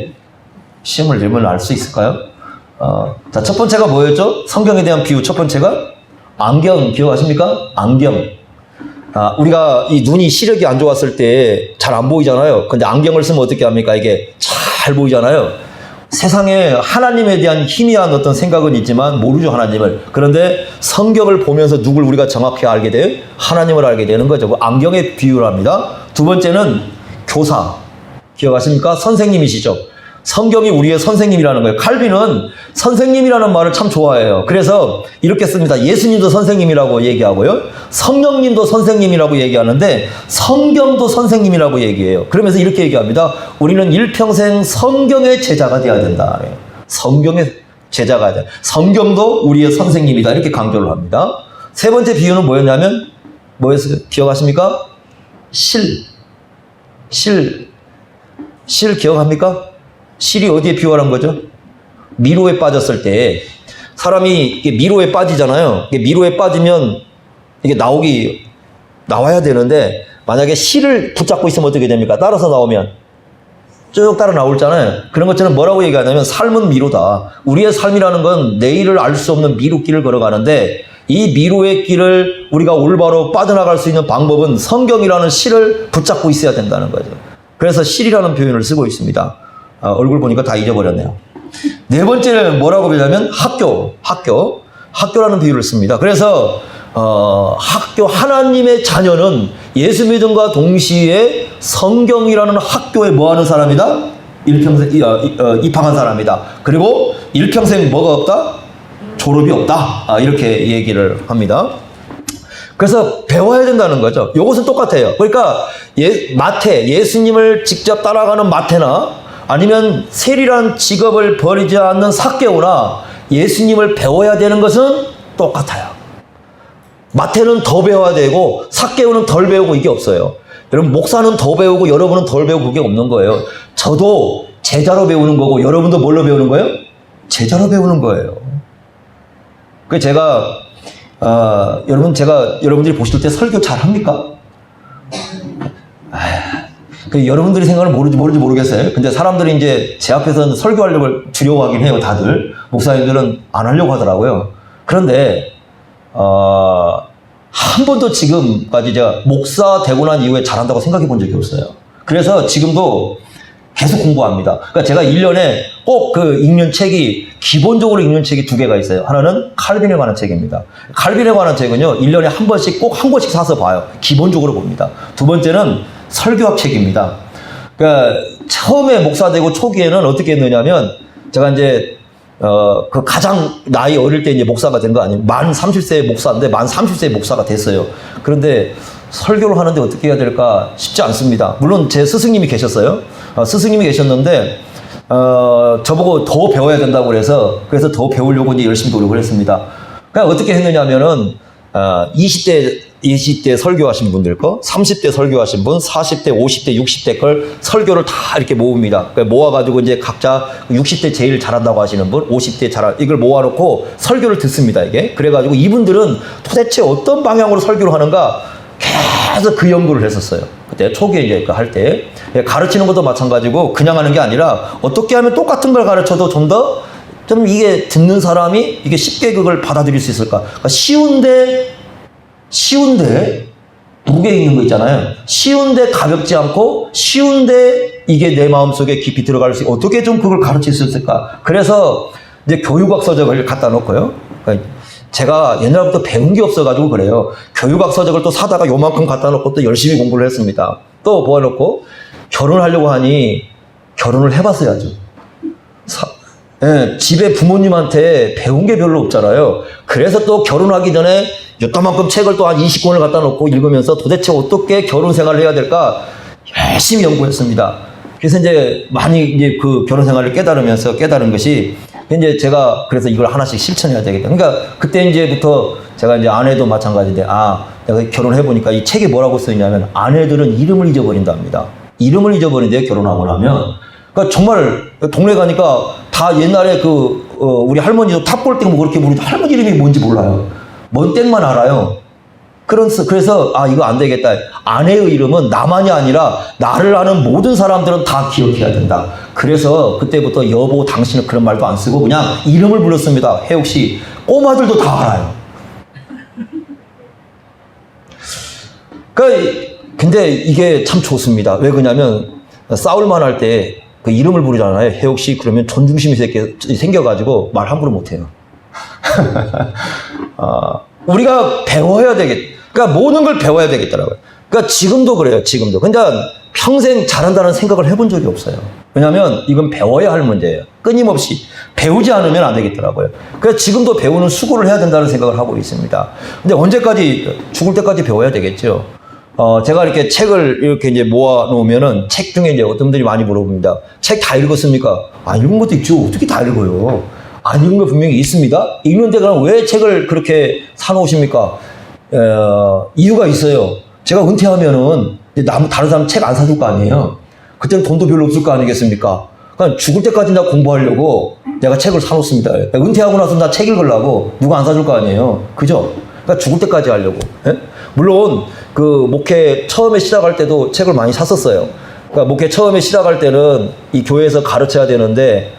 시험을 내면 알 수 있을까요? 자, 첫 번째가 뭐였죠? 성경에 대한 비유 첫 번째가 안경 기억하십니까? 안경. 우리가 이 눈이 시력이 안 좋았을 때 잘 안 보이잖아요. 근데 안경을 쓰면 어떻게 합니까? 이게 잘 보이잖아요. 세상에 하나님에 대한 희미한 어떤 생각은 있지만 모르죠, 하나님을. 그런데 성경을 보면서 누굴 우리가 정확히 알게 돼요? 하나님을 알게 되는 거죠. 안경의 비유를 합니다. 두 번째는 교사. 기억하십니까? 선생님이시죠. 성경이 우리의 선생님이라는 거예요. 칼빈은 선생님이라는 말을 참 좋아해요. 그래서 이렇게 씁니다. 예수님도 선생님이라고 얘기하고요. 성령님도 선생님이라고 얘기하는데 성경도 선생님이라고 얘기해요. 그러면서 이렇게 얘기합니다. 우리는 일평생 성경의 제자가 되어야 된다. 성경의 제자가 돼야 돼. 성경도 우리의 선생님이다. 이렇게 강조를 합니다. 세 번째 비유는 뭐였냐면 뭐였어요? 기억하십니까? 실 기억합니까? 실이 어디에 비유한 거죠? 미로에 빠졌을 때 사람이 이게 미로에 빠지잖아요. 이게 미로에 빠지면 이게 나와야 되는데 만약에 실을 붙잡고 있으면 어떻게 됩니까? 따라서 나오면 쭉 따라 나오잖아요. 그런 것처럼 뭐라고 얘기하냐면 삶은 미로다. 우리의 삶이라는 건 내일을 알 수 없는 미로길을 걸어가는데 이 미로의 길을 우리가 올바로 빠져나갈 수 있는 방법은 성경이라는 실을 붙잡고 있어야 된다는 거죠. 그래서 실이라는 표현을 쓰고 있습니다. 얼굴 보니까 다 잊어버렸네요. 네 번째는 뭐라고 배우냐면 학교라는 비유를 씁니다. 그래서 학교, 하나님의 자녀는 예수 믿음과 동시에 성경이라는 학교에 뭐하는 사람이다? 일평생 입학한 사람이다. 그리고 일평생 뭐가 없다? 졸업이 없다. 이렇게 얘기를 합니다. 그래서 배워야 된다는 거죠. 이것은 똑같아요. 그러니까 마태, 예수님을 직접 따라가는 마태나 아니면 세리란 직업을 버리지 않는 삭개오나 예수님을 배워야 되는 것은 똑같아요. 마태는 더 배워야 되고 삭개오는 덜 배우고 이게 없어요. 여러분, 목사는 더 배우고 여러분은 덜 배우고 그게 없는 거예요. 저도 제자로 배우는 거고 여러분도 뭘로 배우는 거예요? 제자로 배우는 거예요. 그 제가 여러분들이 보실 때 설교 잘 합니까? 여러분들이 생각을 모르지 모르겠어요. 근데 사람들이 이제 제 앞에서는 설교하려고 두려워하긴 해요, 다들. 목사님들은 안 하려고 하더라고요. 그런데, 한 번도 지금까지 제가 목사 되고 난 이후에 잘한다고 생각해 본 적이 없어요. 그래서 지금도 계속 공부합니다. 그러니까 제가 1년에 꼭 읽는 책이, 기본적으로 읽는 책이 2개가 있어요. 하나는 칼빈에 관한 책입니다. 칼빈에 관한 책은요, 1년에 한 번씩 꼭 한 권씩 사서 봐요. 기본적으로 봅니다. 두 번째는 설교학 책입니다. 그러니까 처음에 목사 되고 초기에는 어떻게 했느냐면, 제가 이제 가장 나이 어릴 때 이제 목사가 된 거 아니에요. 만 30세 목사인데 만 30세 목사가 됐어요. 그런데 설교를 하는데 어떻게 해야 될까 쉽지 않습니다. 물론 제 스승님이 계셨어요. 스승님이 계셨는데 저보고 더 배워야 된다고 그래서 더 배우려고 이제 열심히 노력을 했습니다. 그러니까 어떻게 했느냐면은 20대 설교하신 분들 거, 30대 설교하신 분, 40대, 50대, 60대 걸 설교를 다 이렇게 모읍니다. 그러니까 모아가지고 이제 각자 60대 제일 잘한다고 하시는 분, 50대 이걸 모아놓고 설교를 듣습니다, 이게. 그래가지고 이분들은 도대체 어떤 방향으로 설교를 하는가 계속 그 연구를 했었어요. 그때 초기에 이제 할 때. 가르치는 것도 마찬가지고 그냥 하는 게 아니라 어떻게 하면 똑같은 걸 가르쳐도 좀 이게 듣는 사람이 이게 쉽게 그걸 받아들일 수 있을까. 그러니까 쉬운데 무게 있는 거 있잖아요. 쉬운데 가볍지 않고 쉬운데 이게 내 마음속에 깊이 들어갈 수 있고 어떻게 좀 그걸 가르칠 수 있을까. 그래서 이제 교육학 서적을 갖다 놓고요. 그러니까 제가 옛날부터 배운 게 없어가지고 그래요. 교육학 서적을 또 사다가 요만큼 갖다 놓고 또 열심히 공부를 했습니다. 또 모아놓고 결혼하려고 하니 결혼을 해봤어야죠. 집에 부모님한테 배운 게 별로 없잖아요. 그래서 또 결혼하기 전에 요따만큼 책을 또 한 20권을 갖다 놓고 읽으면서 도대체 어떻게 결혼 생활을 해야 될까 열심히 연구했습니다. 그래서 이제 많이 이제 그 결혼 생활을 깨달은 것이 이제 제가 그래서 이걸 하나씩 실천해야 되겠다. 그러니까 그때 이제부터 제가 이제 아내도 마찬가지인데 내가 결혼해 보니까 이 책에 뭐라고 쓰이냐면 아내들은 이름을 잊어버린답니다. 이름을 잊어버린대요, 결혼하고 나면. 그러니까 정말 동네 가니까 다 옛날에 우리 할머니도 탑볼 때 뭐 그렇게 부르죠. 할머니 이름이 뭔지 몰라요. 뭔 땡만 알아요. 그래서 이거 안 되겠다. 아내의 이름은 나만이 아니라 나를 아는 모든 사람들은 다 기억해야 된다. 그래서 그때부터 여보, 당신은 그런 말도 안 쓰고 그냥 이름을 불렀습니다. 혜옥 씨. 꼬마들도 다 알아요. 근데 이게 참 좋습니다. 왜 그러냐면 싸울만 할 때 그 이름을 부르잖아요. 혜옥 씨. 그러면 존중심이 생겨가지고 말 함부로 못해요. 우리가 배워야 그러니까 모든 걸 배워야 되겠더라고요. 그러니까 지금도 그래요, 지금도. 그러니까 평생 잘한다는 생각을 해본 적이 없어요. 왜냐면 이건 배워야 할 문제예요. 끊임없이. 배우지 않으면 안 되겠더라고요. 그래서 지금도 배우는 수고를 해야 된다는 생각을 하고 있습니다. 근데 언제까지, 죽을 때까지 배워야 되겠죠. 제가 이렇게 책을 이렇게 이제 모아 놓으면은 책 중에 이제 어떤 분들이 많이 물어봅니다. 책 다 읽었습니까? 읽은 것도 있죠. 어떻게 다 읽어요? 안 읽은 거 분명히 있습니다. 읽는데 그럼 왜 책을 그렇게 사놓으십니까? 이유가 있어요. 제가 은퇴하면은 다른 사람 책 안 사줄 거 아니에요. 그때는 돈도 별로 없을 거 아니겠습니까? 그러니까 죽을 때까지 나 공부하려고 내가 책을 사놓습니다. 은퇴하고 나서 나 책 읽으려고 누가 안 사줄 거 아니에요. 그죠? 그러니까 죽을 때까지 하려고. 물론 그 목회 처음에 시작할 때도 책을 많이 샀었어요. 그러니까 목회 처음에 시작할 때는 이 교회에서 가르쳐야 되는데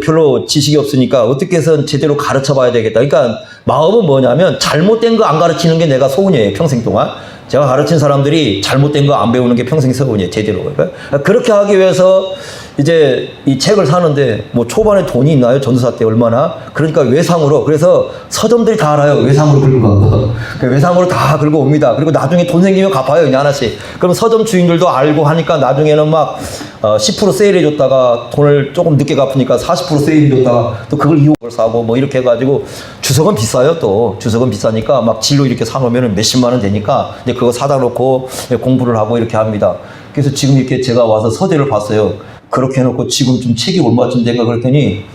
별로 지식이 없으니까 어떻게 해서 제대로 가르쳐 봐야 되겠다. 그러니까 마음은 뭐냐면 잘못된 거 안 가르치는 게 내가 소원이에요, 평생 동안. 제가 가르친 사람들이 잘못된 거 안 배우는 게 평생 소원이에요, 제대로. 그러니까 그렇게 하기 위해서 이제 이 책을 사는데 뭐 초반에 돈이 있나요? 전도사 때 얼마나? 그러니까 외상으로. 그래서 서점들이 다 알아요. 외상으로 긁고. 외상으로 다 긁어 옵니다. 그리고 나중에 돈 생기면 갚아요, 그냥 하나씩. 그럼 서점 주인들도 알고 하니까 나중에는 막 10% 세일해줬다가 돈을 조금 늦게 갚으니까 40% 세일해줬다가 또 그걸 이용을 사고 뭐 이렇게 해가지고 주석은 비싸요, 또. 주석은 비싸니까 막 진로 이렇게 사놓으면 몇십만 원 되니까 이제 그거 사다 놓고 공부를 하고 이렇게 합니다. 그래서 지금 이렇게 제가 와서 서재를 봤어요. 그렇게 해놓고 지금 좀 책이 얼마쯤 된가 그랬더니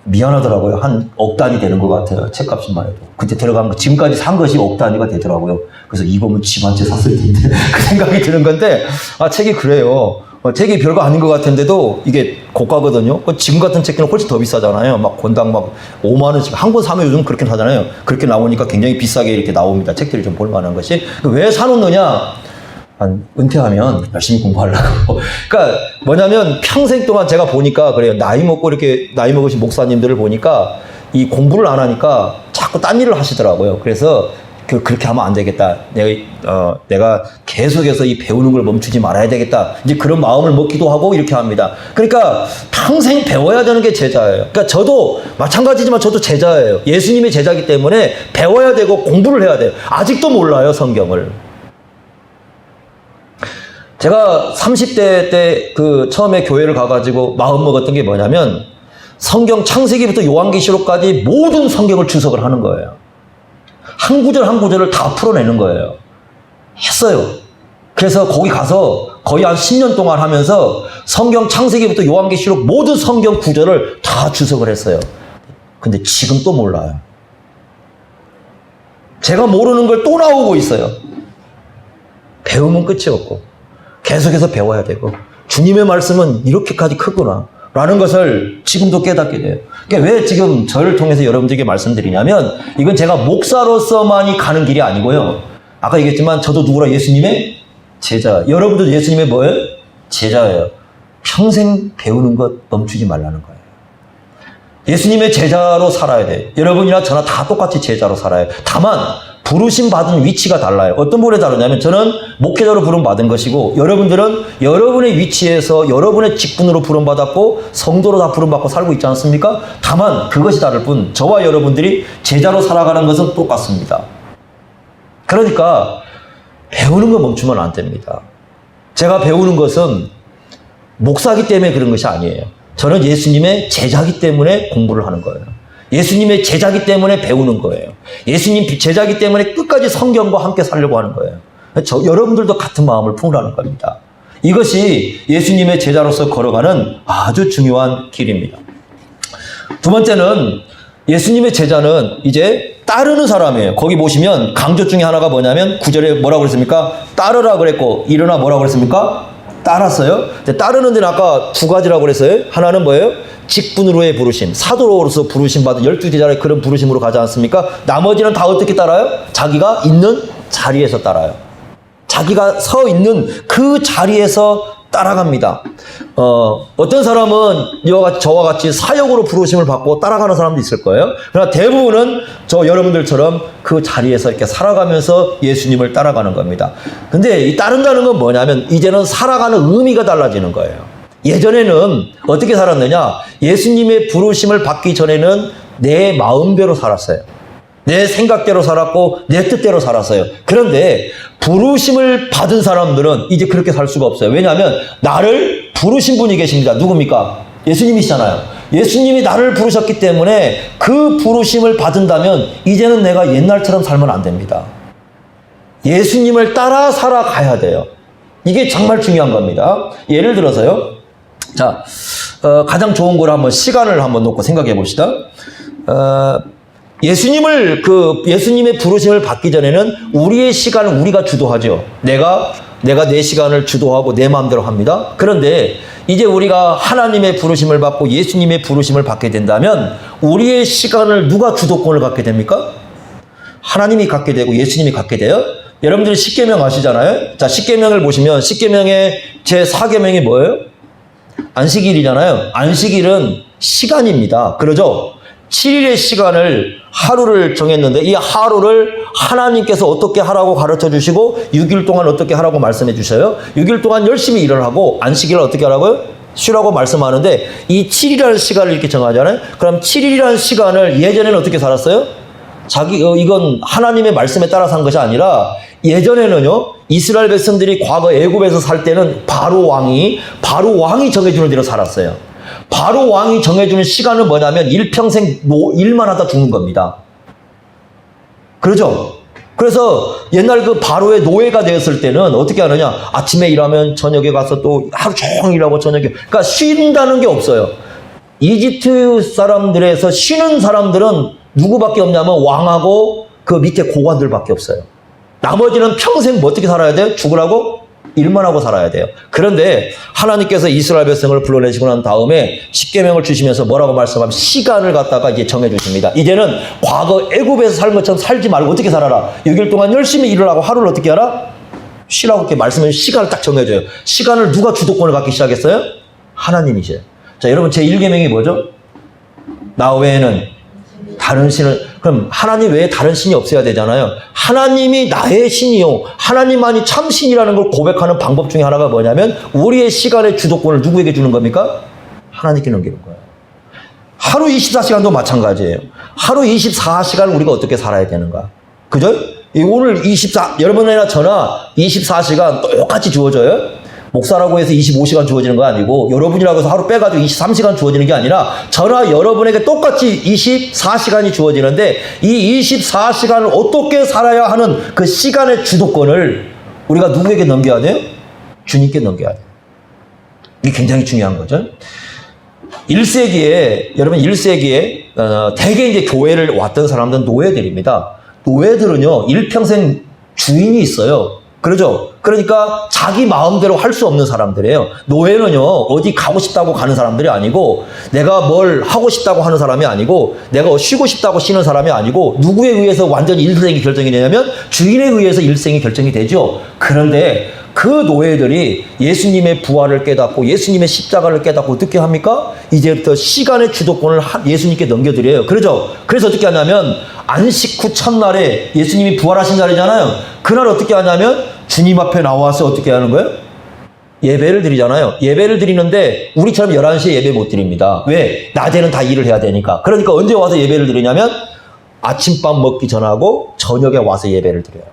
미안하더라고요. 한 억 단위 되는 것 같아요. 책값만 해도. 그때 들어간 거, 지금까지 산 것이 억 단위가 되더라고요. 그래서 이거면 집 한 채 샀을 텐데. 그 생각이 드는 건데, 책이 그래요. 책이 별거 아닌 것 같은데도 이게 고가거든요. 지금 같은 책들은 훨씬 더 비싸잖아요. 막 권당 막 5만 원씩. 한 권 사면 요즘 그렇게 하잖아요. 그렇게 나오니까 굉장히 비싸게 이렇게 나옵니다. 책들이 좀 볼만한 것이. 왜 사놓느냐? 은퇴하면 열심히 공부하려고. 그러니까 뭐냐면 평생 동안 제가 보니까 그래요. 나이 먹으신 목사님들을 보니까 이 공부를 안 하니까 자꾸 딴 일을 하시더라고요. 그래서 그렇게 하면 안 되겠다. 내가 계속해서 이 배우는 걸 멈추지 말아야 되겠다. 이제 그런 마음을 먹기도 하고 이렇게 합니다. 그러니까 평생 배워야 되는 게 제자예요. 그러니까 저도 마찬가지지만 저도 제자예요. 예수님의 제자이기 때문에 배워야 되고 공부를 해야 돼요. 아직도 몰라요, 성경을. 제가 30대 때 처음에 교회를 가가지고 마음 먹었던 게 뭐냐면 성경 창세기부터 요한계시록까지 모든 성경을 주석을 하는 거예요. 한 구절 한 구절을 다 풀어내는 거예요. 했어요. 그래서 거기 가서 거의 한 10년 동안 하면서 성경 창세기부터 요한계시록 모든 성경 구절을 다 주석을 했어요. 근데 지금 또 몰라요. 제가 모르는 걸 또 나오고 있어요. 배우면 끝이 없고 계속해서 배워야 되고 주님의 말씀은 이렇게까지 크구나 라는 것을 지금도 깨닫게 돼요. 그러니까 왜 지금 저를 통해서 여러분들에게 말씀드리냐면 이건 제가 목사로서만이 가는 길이 아니고요. 아까 얘기했지만 저도 누구라 예수님의 제자. 여러분도 예수님의 뭐예요? 제자예요. 평생 배우는 것 멈추지 말라는 거예요. 예수님의 제자로 살아야 돼요. 여러분이나 저나 다 똑같이 제자로 살아요. 다만 부르심 받은 위치가 달라요. 어떤 부분에 다르냐면 저는 목회자로 부름 받은 것이고 여러분들은 여러분의 위치에서 여러분의 직분으로 부름 받았고 성도로 다 부름 받고 살고 있지 않습니까? 다만 그것이 다를 뿐 저와 여러분들이 제자로 살아가는 것은 똑같습니다. 그러니까 배우는 거 멈추면 안 됩니다. 제가 배우는 것은 목사기 때문에 그런 것이 아니에요. 저는 예수님의 제자기 때문에 공부를 하는 거예요. 예수님의 제자기 때문에 배우는 거예요. 예수님 제자기 때문에 끝까지 성경과 함께 살려고 하는 거예요. 여러분들도 같은 마음을 품으라는 겁니다. 이것이 예수님의 제자로서 걸어가는 아주 중요한 길입니다. 두 번째는 예수님의 제자는 이제 따르는 사람이에요. 거기 보시면 강조 중에 하나가 뭐냐면 9절에 뭐라고 그랬습니까? 따르라 그랬고 일어나 뭐라고 그랬습니까? 따랐어요. 따르는 데는 아까 두 가지라고 그랬어요. 하나는 뭐예요? 직분으로의 부르심, 사도로서 부르심 받은 12제자의 그런 부르심으로 가지 않습니까? 나머지는 다 어떻게 따라요? 자기가 있는 자리에서 따라요. 자기가 서 있는 그 자리에서 따라갑니다. 어떤 사람은 저와 같이 사역으로 부르심을 받고 따라가는 사람도 있을 거예요. 그러나 대부분은 여러분들처럼 그 자리에서 이렇게 살아가면서 예수님을 따라가는 겁니다. 근데 이 따른다는 건 뭐냐면 이제는 살아가는 의미가 달라지는 거예요. 예전에는 어떻게 살았느냐? 예수님의 부르심을 받기 전에는 내 마음대로 살았어요. 내 생각대로 살았고 내 뜻대로 살았어요. 그런데 부르심을 받은 사람들은 이제 그렇게 살 수가 없어요. 왜냐하면 나를 부르신 분이 계십니다. 누굽니까? 예수님이시잖아요. 예수님이 나를 부르셨기 때문에 그 부르심을 받은다면 이제는 내가 옛날처럼 살면 안 됩니다. 예수님을 따라 살아가야 돼요. 이게 정말 중요한 겁니다. 예를 들어서요. 자, 가장 좋은 걸 시간을 한번 놓고 생각해 봅시다. 예수님의 부르심을 받기 전에는 우리의 시간을 우리가 주도하죠. 내가 내 시간을 주도하고 내 마음대로 합니다. 그런데 이제 우리가 하나님의 부르심을 받고 예수님의 부르심을 받게 된다면 우리의 시간을 누가 주도권을 갖게 됩니까? 하나님이 갖게 되고 예수님이 갖게 돼요. 여러분들이 십계명 아시잖아요. 자, 십계명을 보시면 십계명의 제 4계명이 뭐예요? 안식일이잖아요. 안식일은 시간입니다. 그러죠? 7일의 시간을 하루를 정했는데 이 하루를 하나님께서 어떻게 하라고 가르쳐 주시고 6일 동안 어떻게 하라고 말씀해 주셔요? 6일 동안 열심히 일을 하고 안식일을 어떻게 하라고요? 쉬라고 말씀하는데 이 7일이라는 시간을 이렇게 정하잖아요. 그럼 7일이라는 시간을 예전에는 어떻게 살았어요? 이건 하나님의 말씀에 따라서 한 것이 아니라 예전에는요, 이스라엘 백성들이 과거 애굽에서 살 때는 바로 왕이 정해주는 대로 살았어요. 바로 왕이 정해주는 시간은 뭐냐면 일평생 일만 하다 죽는 겁니다. 그렇죠? 그래서 옛날 그 바로의 노예가 되었을 때는 어떻게 하느냐? 아침에 일하면 저녁에 가서 또 하루 종일 일하고 저녁에. 그러니까 쉰다는 게 없어요. 이집트 사람들에서 쉬는 사람들은 누구밖에 없냐면 왕하고 그 밑에 고관들밖에 없어요. 나머지는 평생 뭐 어떻게 살아야 돼요? 죽으라고? 일만 하고 살아야 돼요. 그런데 하나님께서 이스라엘 백성을 불러내시고 난 다음에 십계명을 주시면서 뭐라고 말씀하면 시간을 갖다가 이제 정해 주십니다. 이제는 과거 애굽에서 살 것처럼 살지 말고 어떻게 살아라? 6일 동안 열심히 일을 하고 하루를 어떻게 하라? 쉬라고 이렇게 말씀해 시간을 딱 정해줘요. 시간을 누가 주도권을 갖기 시작했어요? 하나님이세요. 자, 여러분 제 1계명이 뭐죠? 나 외에는 다른 신을, 그럼 하나님 외에 다른 신이 없어야 되잖아요. 하나님이 나의 신이요, 하나님만이 참 신이라는 걸 고백하는 방법 중에 하나가 뭐냐면 우리의 시간의 주도권을 누구에게 주는 겁니까? 하나님께 넘기는 거예요. 하루 24시간도 마찬가지예요. 하루 24시간 우리가 어떻게 살아야 되는가? 그죠? 오늘 여러분이나 저나 24시간 똑같이 주어져요. 목사라고 해서 25시간 주어지는 거 아니고 여러분이라고 해서 하루 빼가지고 23시간 주어지는 게 아니라 저나 여러분에게 똑같이 24시간이 주어지는데 이 24시간을 어떻게 살아야 하는 그 시간의 주도권을 우리가 누구에게 넘겨야 돼요? 주님께 넘겨야 돼요. 이게 굉장히 중요한 거죠. 1세기에 여러분 1세기에 대개 이제 교회를 왔던 사람들은 노예들입니다. 노예들은요 일평생 주인이 있어요. 그러죠? 그러니까 자기 마음대로 할 수 없는 사람들이에요. 노예는요, 어디 가고 싶다고 가는 사람들이 아니고, 내가 뭘 하고 싶다고 하는 사람이 아니고, 내가 쉬고 싶다고 쉬는 사람이 아니고, 누구에 의해서 완전히 일생이 결정이 되냐면, 주인에 의해서 일생이 결정이 되죠. 그런데 그 노예들이 예수님의 부활을 깨닫고, 예수님의 십자가를 깨닫고, 어떻게 합니까? 이제부터 시간의 주도권을 예수님께 넘겨드려요. 그러죠? 그래서 어떻게 하냐면, 안식 후 첫날에 예수님이 부활하신 날이잖아요. 그날 어떻게 하냐면 주님 앞에 나와서 어떻게 하는 거예요? 예배를 드리잖아요. 예배를 드리는데 우리처럼 11시에 예배 못 드립니다. 왜? 낮에는 다 일을 해야 되니까. 그러니까 언제 와서 예배를 드리냐면 아침밥 먹기 전하고 저녁에 와서 예배를 드려요.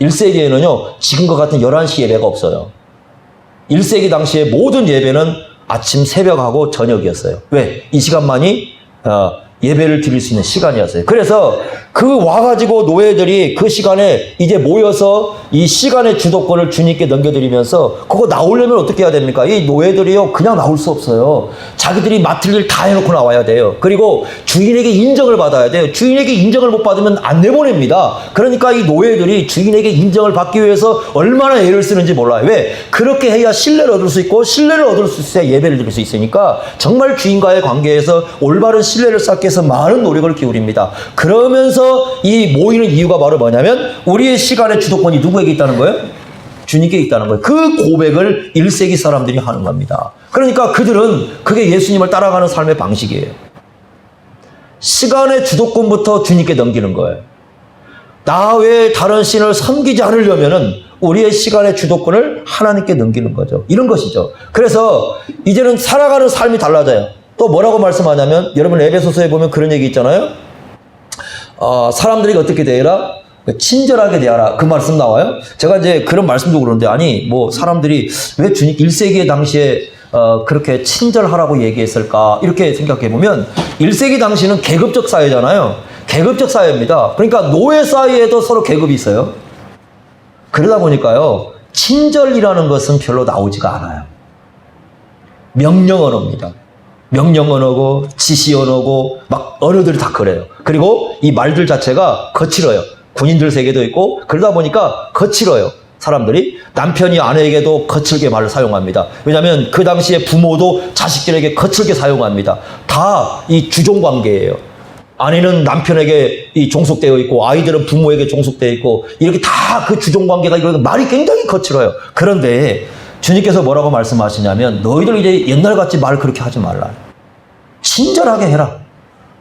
1세기에는요. 지금과 같은 11시 예배가 없어요. 1세기 당시에 모든 예배는 아침 새벽하고 저녁이었어요. 왜? 이 시간만이 예배를 드릴 수 있는 시간이었어요. 그래서 그 와가지고 노예들이 그 시간에 이제 모여서 이 시간의 주도권을 주님께 넘겨드리면서 그거 나오려면 어떻게 해야 됩니까? 이 노예들이요 그냥 나올 수 없어요. 자기들이 맡을 일 다 해놓고 나와야 돼요. 그리고 주인에게 인정을 받아야 돼요. 주인에게 인정을 못 받으면 안 내보냅니다. 그러니까 이 노예들이 주인에게 인정을 받기 위해서 얼마나 애를 쓰는지 몰라요. 왜? 그렇게 해야 신뢰를 얻을 수 있고 신뢰를 얻을 수 있어야 예배를 드릴 수 있으니까 정말 주인과의 관계에서 올바른 신뢰를 쌓기 위해서 많은 노력을 기울입니다. 그러면서 이 모이는 이유가 바로 뭐냐면 우리의 시간의 주도권이 누구에게 있다는 거예요? 주님께 있다는 거예요. 그 고백을 1세기 사람들이 하는 겁니다. 그러니까 그들은 그게 예수님을 따라가는 삶의 방식이에요. 시간의 주도권부터 주님께 넘기는 거예요. 나 외에 다른 신을 섬기지 않으려면은 우리의 시간의 주도권을 하나님께 넘기는 거죠. 이런 것이죠. 그래서 이제는 살아가는 삶이 달라져요. 또 뭐라고 말씀하냐면 여러분 에베소서에 보면 그런 얘기 있잖아요. 사람들이 어떻게 대해라? 친절하게 대하라. 그 말씀 나와요. 제가 이제 그런 말씀도 그러는데 아니 뭐 사람들이 왜 주님 1세기 당시에 그렇게 친절하라고 얘기했을까? 이렇게 생각해 보면 1세기 당시는 계급적 사회잖아요. 계급적 사회입니다. 그러니까 노예 사이에도 서로 계급이 있어요. 그러다 보니까요. 친절이라는 것은 별로 나오지가 않아요. 명령 언어입니다. 명령 언어고 지시 언어고 막 언어들이 다 그래요. 그리고 이 말들 자체가 거칠어요. 군인들 세계도 있고 그러다 보니까 거칠어요. 사람들이 남편이 아내에게도 거칠게 말을 사용합니다. 왜냐하면 그 당시에 부모도 자식들에게 거칠게 사용합니다. 다 이 주종 관계예요. 아내는 남편에게 이 종속되어 있고 아이들은 부모에게 종속되어 있고 이렇게 다 그 주종 관계가 이런 말이 굉장히 거칠어요. 그런데 주님께서 뭐라고 말씀하시냐면 너희들 이제 옛날같이 말 그렇게 하지 말라. 친절하게 해라.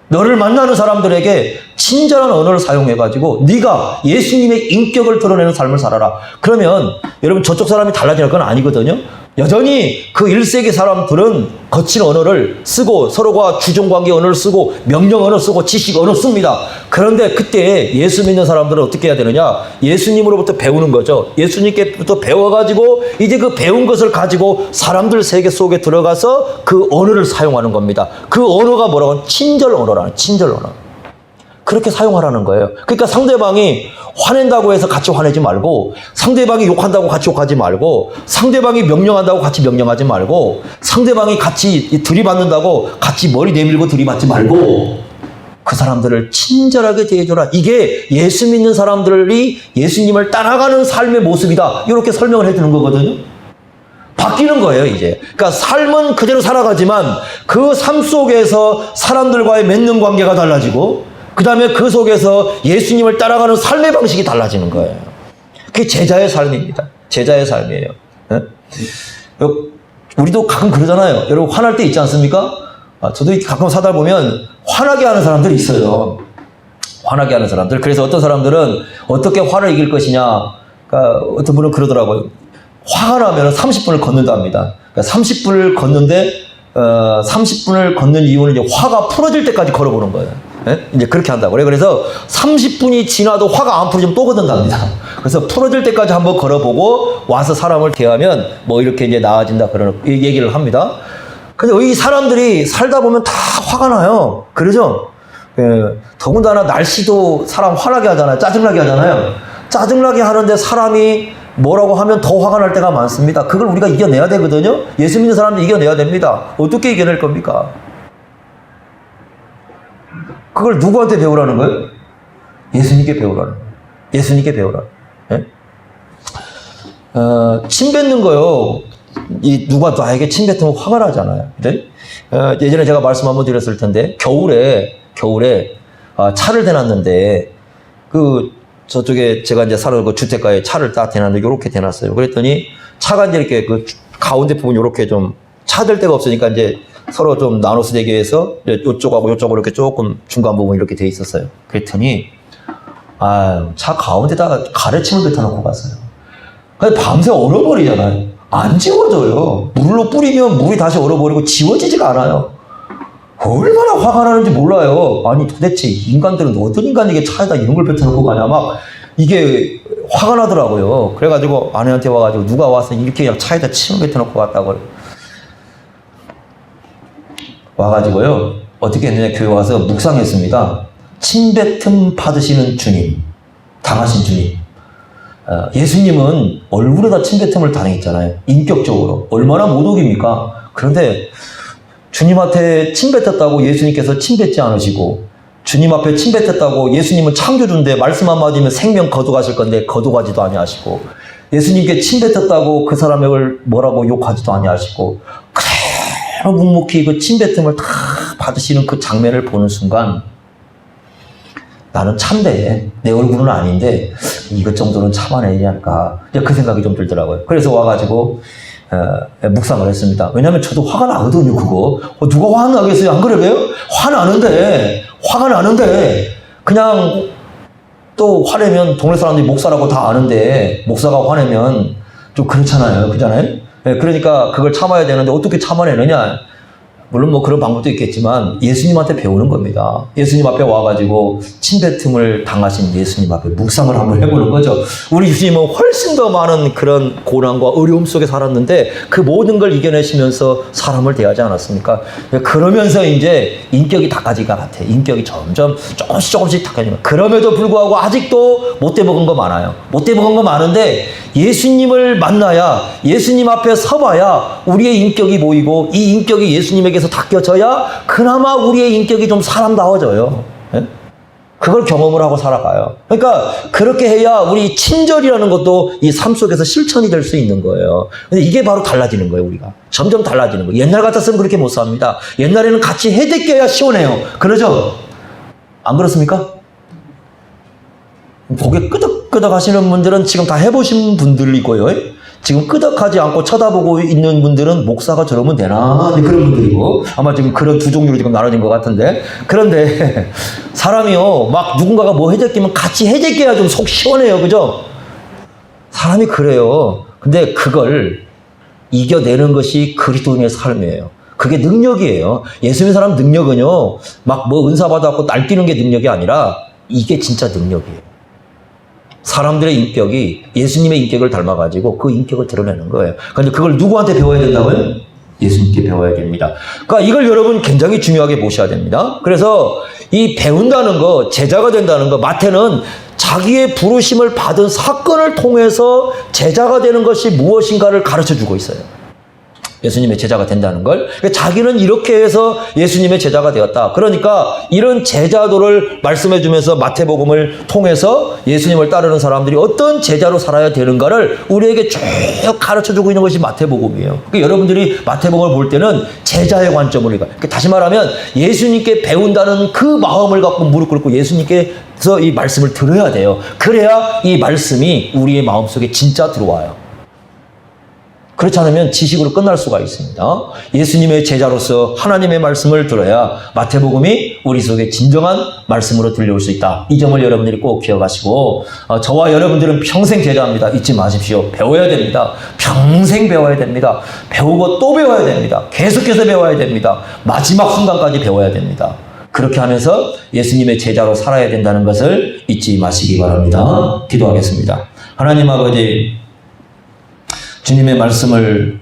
너를 만나는 사람들에게 친절한 언어를 사용해가지고 네가 예수님의 인격을 드러내는 삶을 살아라. 그러면 여러분 저쪽 사람이 달라질 건 아니거든요. 여전히 그 1세기 사람들은 거친 언어를 쓰고 서로가 주종관계 언어를 쓰고 명령 언어 쓰고 지식 언어 씁니다. 그런데 그때 예수 믿는 사람들은 어떻게 해야 되느냐? 예수님으로부터 배우는 거죠. 예수님께부터 배워가지고 이제 그 배운 것을 가지고 사람들 세계 속에 들어가서 그 언어를 사용하는 겁니다. 그 언어가 뭐라고 하면 친절 언어라는 친절 언어. 그렇게 사용하라는 거예요. 그러니까 상대방이 화낸다고 해서 같이 화내지 말고, 상대방이 욕한다고 같이 욕하지 말고, 상대방이 명령한다고 같이 명령하지 말고, 상대방이 같이 들이받는다고 같이 머리 내밀고 들이받지 말고, 그 사람들을 친절하게 대해줘라. 이게 예수 믿는 사람들이 예수님을 따라가는 삶의 모습이다. 이렇게 설명을 해주는 거거든요. 바뀌는 거예요, 이제. 그러니까 삶은 그대로 살아가지만 그 삶 속에서 사람들과의 맺는 관계가 달라지고, 그 다음에 그 속에서 예수님을 따라가는 삶의 방식이 달라지는 거예요. 그게 제자의 삶입니다. 제자의 삶이에요. 네? 우리도 가끔 그러잖아요. 여러분 화날 때 있지 않습니까? 저도 가끔 사다 보면 화나게 하는 사람들이 있어요. 화나게 하는 사람들. 그래서 어떤 사람들은 어떻게 화를 이길 것이냐. 그러니까 어떤 분은 그러더라고요. 화가 나면 30분을 걷는답니다. 그러니까 30분을 걷는데 30분을 걷는 이유는 이제 화가 풀어질 때까지 걸어보는 거예요. 네? 이제 그렇게 한다고 그래요. 그래서 30분이 지나도 화가 안 풀어지면 또 걷는답니다. 그래서 풀어질 때까지 한번 걸어보고 와서 사람을 대하면 뭐 이렇게 이제 나아진다 그런 얘기를 합니다. 근데 이 사람들이 살다 보면 다 화가 나요. 그러죠? 예, 더군다나 날씨도 사람 화나게 하잖아요. 짜증나게 하잖아요. 짜증나게 하는데 사람이 뭐라고 하면 더 화가 날 때가 많습니다. 그걸 우리가 이겨내야 되거든요. 예수 믿는 사람들 이겨내야 됩니다. 어떻게 이겨낼 겁니까? 그걸 누구한테 배우라는 거예요? 예수님께 배우라는 거예요. 예수님께 배우라. 예? 침 뱉는 거요. 누가 나에게 침 뱉으면 화가 나잖아요. 그래? 예전에 제가 말씀 한번 드렸을 텐데, 겨울에 차를 대놨는데, 저쪽에 제가 이제 사는 그 주택가에 차를 딱 대놨는데, 요렇게 대놨어요. 그랬더니, 차가 이제 이렇게 그 가운데 부분 요렇게 좀 차댈 데가 없으니까 이제 서로 좀 나눠서 되기 위해서 이쪽하고 이쪽으로 이렇게 조금 중간 부분 이렇게 돼 있었어요. 그랬더니 차 가운데다가 가래침을 뱉어놓고 갔어요. 근데 밤새 얼어버리잖아요. 안 지워져요. 물로 뿌리면 물이 다시 얼어버리고 지워지지가 않아요. 얼마나 화가 나는지 몰라요. 아니 도대체 인간들은 어떤 인간에게 차에다 이런 걸 뱉어놓고 가냐 막 이게 화가 나더라고요. 그래가지고 아내한테 와가지고 누가 와서 이렇게 그냥 차에다 침을 뱉어놓고 갔다고 와가지고요. 어떻게 했느냐, 교회 와서 묵상했습니다. 침뱉음 받으시는 주님, 당하신 주님. 예수님은 얼굴에다 침뱉음을 당했잖아요. 인격적으로. 얼마나 모독입니까? 그런데 주님한테 침뱉었다고 예수님께서 침뱉지 않으시고, 주님 앞에 침뱉었다고 예수님은 창조주인데 말씀 한마디면 생명 거둬가실 건데 거둬가지도 아니하시고, 예수님께 침뱉었다고 그 사람을 뭐라고 욕하지도 아니하시고, 그대로 묵묵히 그 침뱉음을 다 받으시는 그 장면을 보는 순간 나는 참대. 내 얼굴은 아닌데 이것 정도는 참아내지 않을까. 그 생각이 좀 들더라고요. 그래서 와가지고 묵상을 했습니다. 왜냐하면 저도 화가 나거든요. 그거 누가 화 나겠어요? 안 그래요? 화가 나는데 그냥 또 화내면 동네 사람들이 목사라고 다 아는데 목사가 화내면 좀 그렇잖아요. 그잖아요? 그러니까 그걸 참아야 되는데 어떻게 참아내느냐. 물론 뭐 그런 방법도 있겠지만 예수님한테 배우는 겁니다. 예수님 앞에 와가지고 침뱉음을 당하신 예수님 앞에 묵상을 한번 해보는 거죠. 우리 예수님은 훨씬 더 많은 그런 고난과 어려움 속에 살았는데 그 모든 걸 이겨내시면서 사람을 대하지 않았습니까? 그러면서 이제 인격이 닦아지가 같아. 인격이 점점 조금씩 닦아지면. 그럼에도 불구하고 아직도 못돼 먹은 거 많아요. 못돼 먹은 거 많은데 예수님을 만나야, 예수님 앞에 서봐야 우리의 인격이 보이고 이 인격이 예수님에게서 닦여져야 그나마 우리의 인격이 좀 사람다워져요. 예? 그걸 경험을 하고 살아가요. 그러니까 그렇게 해야 우리 친절이라는 것도 이 삶 속에서 실천이 될 수 있는 거예요. 근데 이게 바로 달라지는 거예요, 우리가. 점점 달라지는 거예요. 옛날 같았으면 그렇게 못 삽니다. 옛날에는 같이 해대껴야 시원해요. 그러죠? 안 그렇습니까? 고개 끄덕끄덕 하시는 분들은 지금 다 해보신 분들이고요. 지금 끄덕하지 않고 쳐다보고 있는 분들은 목사가 저러면 되나? 그런 분들이고, 아마 지금 그런 두 종류로 지금 나눠진 것 같은데. 그런데 사람이요, 막 누군가가 뭐 해제끼면 같이 해제끼야 좀 속 시원해요. 그죠? 사람이 그래요. 근데 그걸 이겨내는 것이 그리스도인의 삶이에요. 그게 능력이에요. 예수 믿는 사람 능력은요, 막 뭐 은사 받아갖고 날뛰는 게 능력이 아니라 이게 진짜 능력이에요. 사람들의 인격이 예수님의 인격을 닮아가지고 그 인격을 드러내는 거예요. 그런데 그걸 누구한테 배워야 된다고요? 예수님께 배워야 됩니다. 그러니까 이걸 여러분 굉장히 중요하게 보셔야 됩니다. 그래서 이 배운다는 거, 제자가 된다는 거, 마태는 자기의 부르심을 받은 사건을 통해서 제자가 되는 것이 무엇인가를 가르쳐 주고 있어요. 예수님의 제자가 된다는 걸. 그러니까 자기는 이렇게 해서 예수님의 제자가 되었다. 그러니까 이런 제자도를 말씀해 주면서 마태복음을 통해서 예수님을 따르는 사람들이 어떤 제자로 살아야 되는가를 우리에게 쭉 가르쳐 주고 있는 것이 마태복음이에요. 그러니까 여러분들이 마태복음을 볼 때는 제자의 관점으로, 그러니까 다시 말하면 예수님께 배운다는 그 마음을 갖고 무릎 꿇고 예수님께서 이 말씀을 들어야 돼요. 그래야 이 말씀이 우리의 마음속에 진짜 들어와요. 그렇지 않으면 지식으로 끝날 수가 있습니다. 예수님의 제자로서 하나님의 말씀을 들어야 마태복음이 우리 속에 진정한 말씀으로 들려올 수 있다. 이 점을 여러분들이 꼭 기억하시고, 저와 여러분들은 평생 제자입니다. 잊지 마십시오. 배워야 됩니다. 평생 배워야 됩니다. 배우고 또 배워야 됩니다. 계속해서 배워야 됩니다. 마지막 순간까지 배워야 됩니다. 그렇게 하면서 예수님의 제자로 살아야 된다는 것을 잊지 마시기 바랍니다. 기도하겠습니다. 하나님 아버지, 주님의 말씀을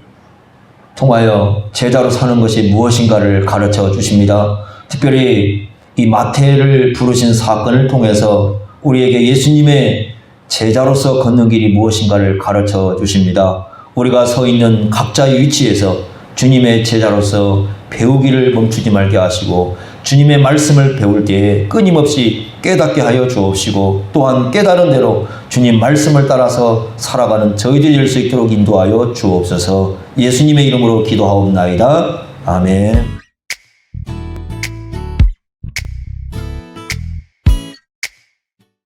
통하여 제자로 사는 것이 무엇인가를 가르쳐 주십니다. 특별히 이 마태를 부르신 사건을 통해서 우리에게 예수님의 제자로서 걷는 길이 무엇인가를 가르쳐 주십니다. 우리가 서 있는 각자의 위치에서 주님의 제자로서 배우기를 멈추지 말게 하시고, 주님의 말씀을 배울 때에 끊임없이 깨닫게 하여 주옵시고, 또한 깨달은 대로 주님 말씀을 따라서 살아가는 저희들이 될 수 있도록 인도하여 주옵소서. 예수님의 이름으로 기도하옵나이다. 아멘.